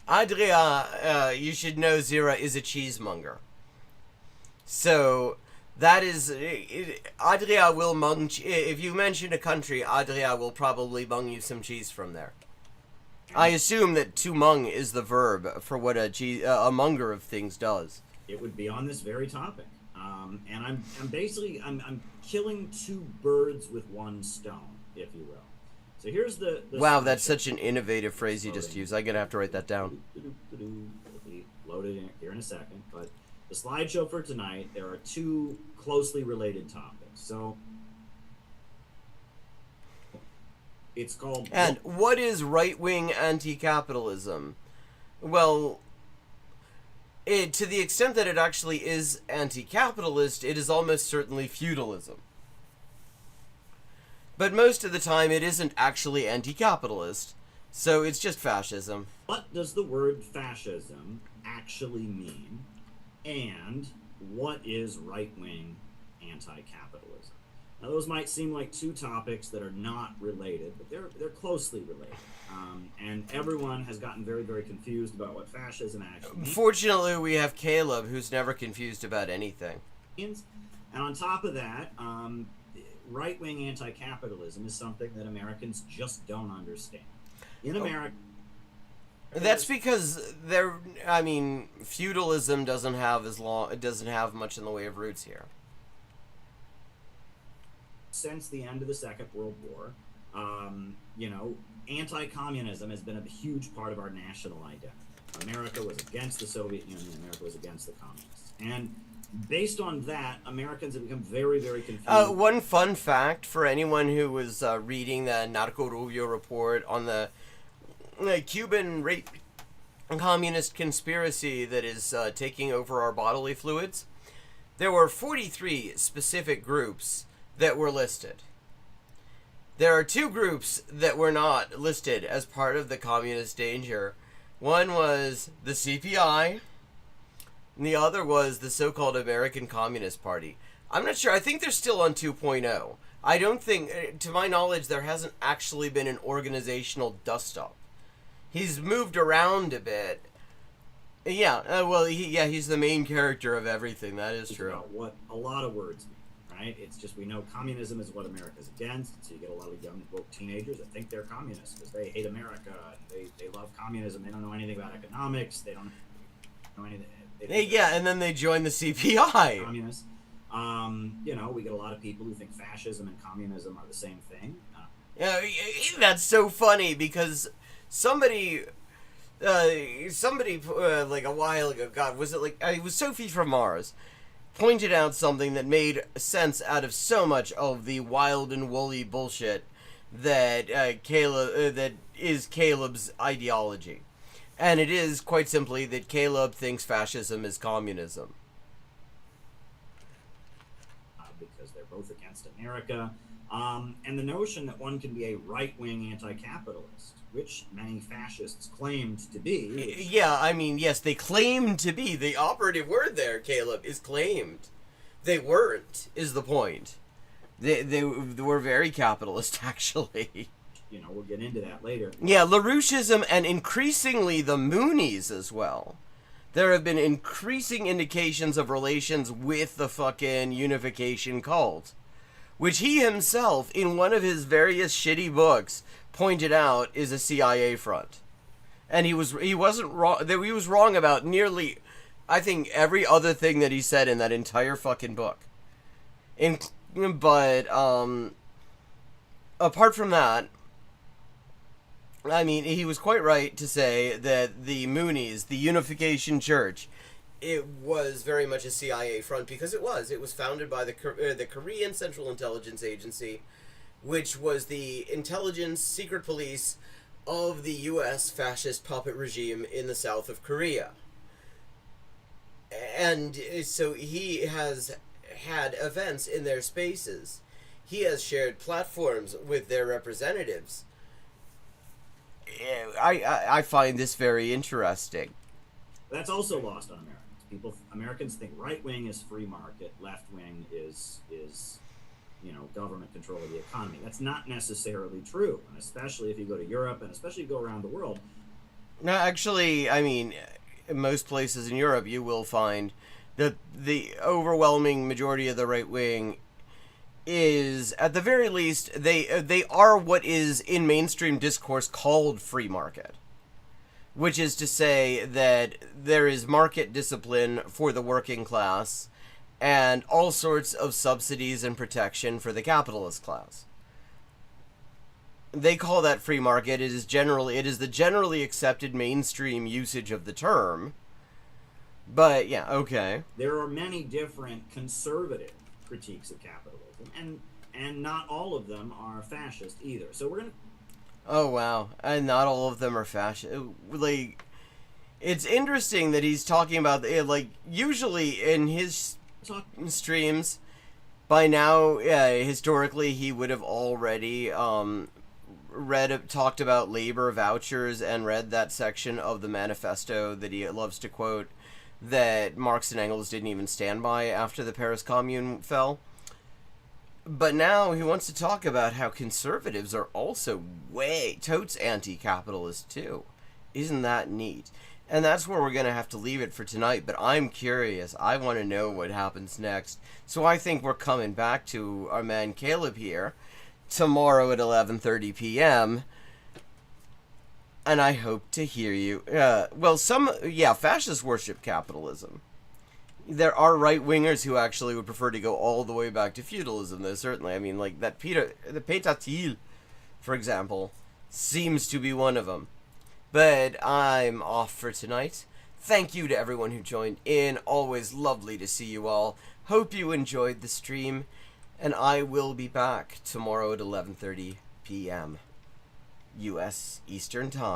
Adria, you should know Zira is a cheesemonger. So, that is... Adria will mung... If you mention a country, Adria will probably mung you some cheese from there. I assume that to mung is the verb for what a monger of things does. It would be on this very topic. And I'm basically killing two birds with one stone, if you will. So here's the wow, that's such an innovative phrase you just used. I'm going to have to write that down. It'll be loaded here in a second. But the slideshow for tonight, there are two closely related topics. So it's called... And what is right-wing anti-capitalism? Well, to the extent that it actually is anti-capitalist, it is almost certainly feudalism. But most of the time, it isn't actually anti-capitalist, so it's just fascism. What does the word fascism actually mean, and what is right-wing anti-capitalism? Now, those might seem like two topics that are not related, but they're closely related. And everyone has gotten very, very confused about what fascism actually means. Fortunately, we have Caleb, who's never confused about anything. And on top of that, right-wing anti-capitalism is something that Americans just don't understand. In America... That's because feudalism doesn't have much in the way of roots here. Since the end of the Second World War, anti-communism has been a huge part of our national identity. America was against the Soviet Union. America was against the communists. And based on that, Americans have become very, very confused. One fun fact for anyone who was reading the Narco Rubio report on the Cuban communist conspiracy that is taking over our bodily fluids, there were 43 specific groups that were listed. There are 2 groups that were not listed as part of the communist danger. One was the CPI, and the other was the so-called American Communist Party. I'm not sure. I think they're still on 2.0. I don't think, to my knowledge, there hasn't actually been an organizational dust-up. He's moved around a bit. Yeah, well, he's the main character of everything. That is true. About what a lot of words mean, right? It's just we know communism is what America's against, so you get a lot of young, woke teenagers that think they're communists because they hate America, and they love communism. They don't know anything about economics. They don't know anything. And then they join the CPI. Communists. You know, we get a lot of people who think fascism and communism are the same thing. Yeah, that's so funny because somebody like a while ago, God, was it like it was Sophie from Mars, pointed out something that made sense out of so much of the wild and woolly bullshit that that is Caleb's ideology. And it is quite simply that Caleb thinks fascism is communism. Because they're both against America. And the notion that one can be a right-wing anti-capitalist, which many fascists claimed to be. Yeah, I mean, yes, they claimed to be. The operative word there, Caleb, is claimed. They weren't, is the point. They were very capitalist, actually. You know, we'll get into that later. Yeah, LaRoucheism and increasingly the Moonies as well. There have been increasing indications of relations with the fucking unification cult, which he himself, in one of his various shitty books, pointed out is a CIA front. And he wasn't wrong. He was wrong about nearly, I think, every other thing that he said in that entire fucking book. But apart from that, I mean, he was quite right to say that the Moonies, the Unification Church, it was very much a CIA front because it was. It was founded by the Korean Central Intelligence Agency, which was the intelligence secret police of the U.S. fascist puppet regime in the south of Korea. And so he has had events in their spaces. He has shared platforms with their representatives. I find this very interesting. That's also lost on Americans. Americans think right wing is free market, left wing is government control of the economy. That's not necessarily true, and especially if you go to Europe and especially go around the world. No, actually, I mean, in most places in Europe, you will find that the overwhelming majority of the right wing is, at the very least, they are what is in mainstream discourse called free market, which is to say that there is market discipline for the working class and all sorts of subsidies and protection for the capitalist class. They call that free market. It is the generally accepted mainstream usage of the term. But yeah, okay. There are many different conservative critiques of capitalism, and not all of them are fascist either. So we're gonna. Oh wow, and not all of them are fascist. Like, it's interesting that he's talking about usually in his streams, by now, historically he would have already talked about labor vouchers and read that section of the manifesto that he loves to quote, that Marx and Engels didn't even stand by after the Paris Commune fell. But now he wants to talk about how conservatives are also totes anti-capitalist too. Isn't that neat? And that's where we're going to have to leave it for tonight, but I'm curious. I want to know what happens next. So I think we're coming back to our man Caleb here tomorrow at 11:30 p.m. And I hope to hear you. Fascists worship capitalism. There are right-wingers who actually would prefer to go all the way back to feudalism, though, certainly. I mean, like, the Pétain Thiel, for example, seems to be one of them. But I'm off for tonight. Thank you to everyone who joined in. Always lovely to see you all. Hope you enjoyed the stream. And I will be back tomorrow at 11:30 p.m. U.S. Eastern Time.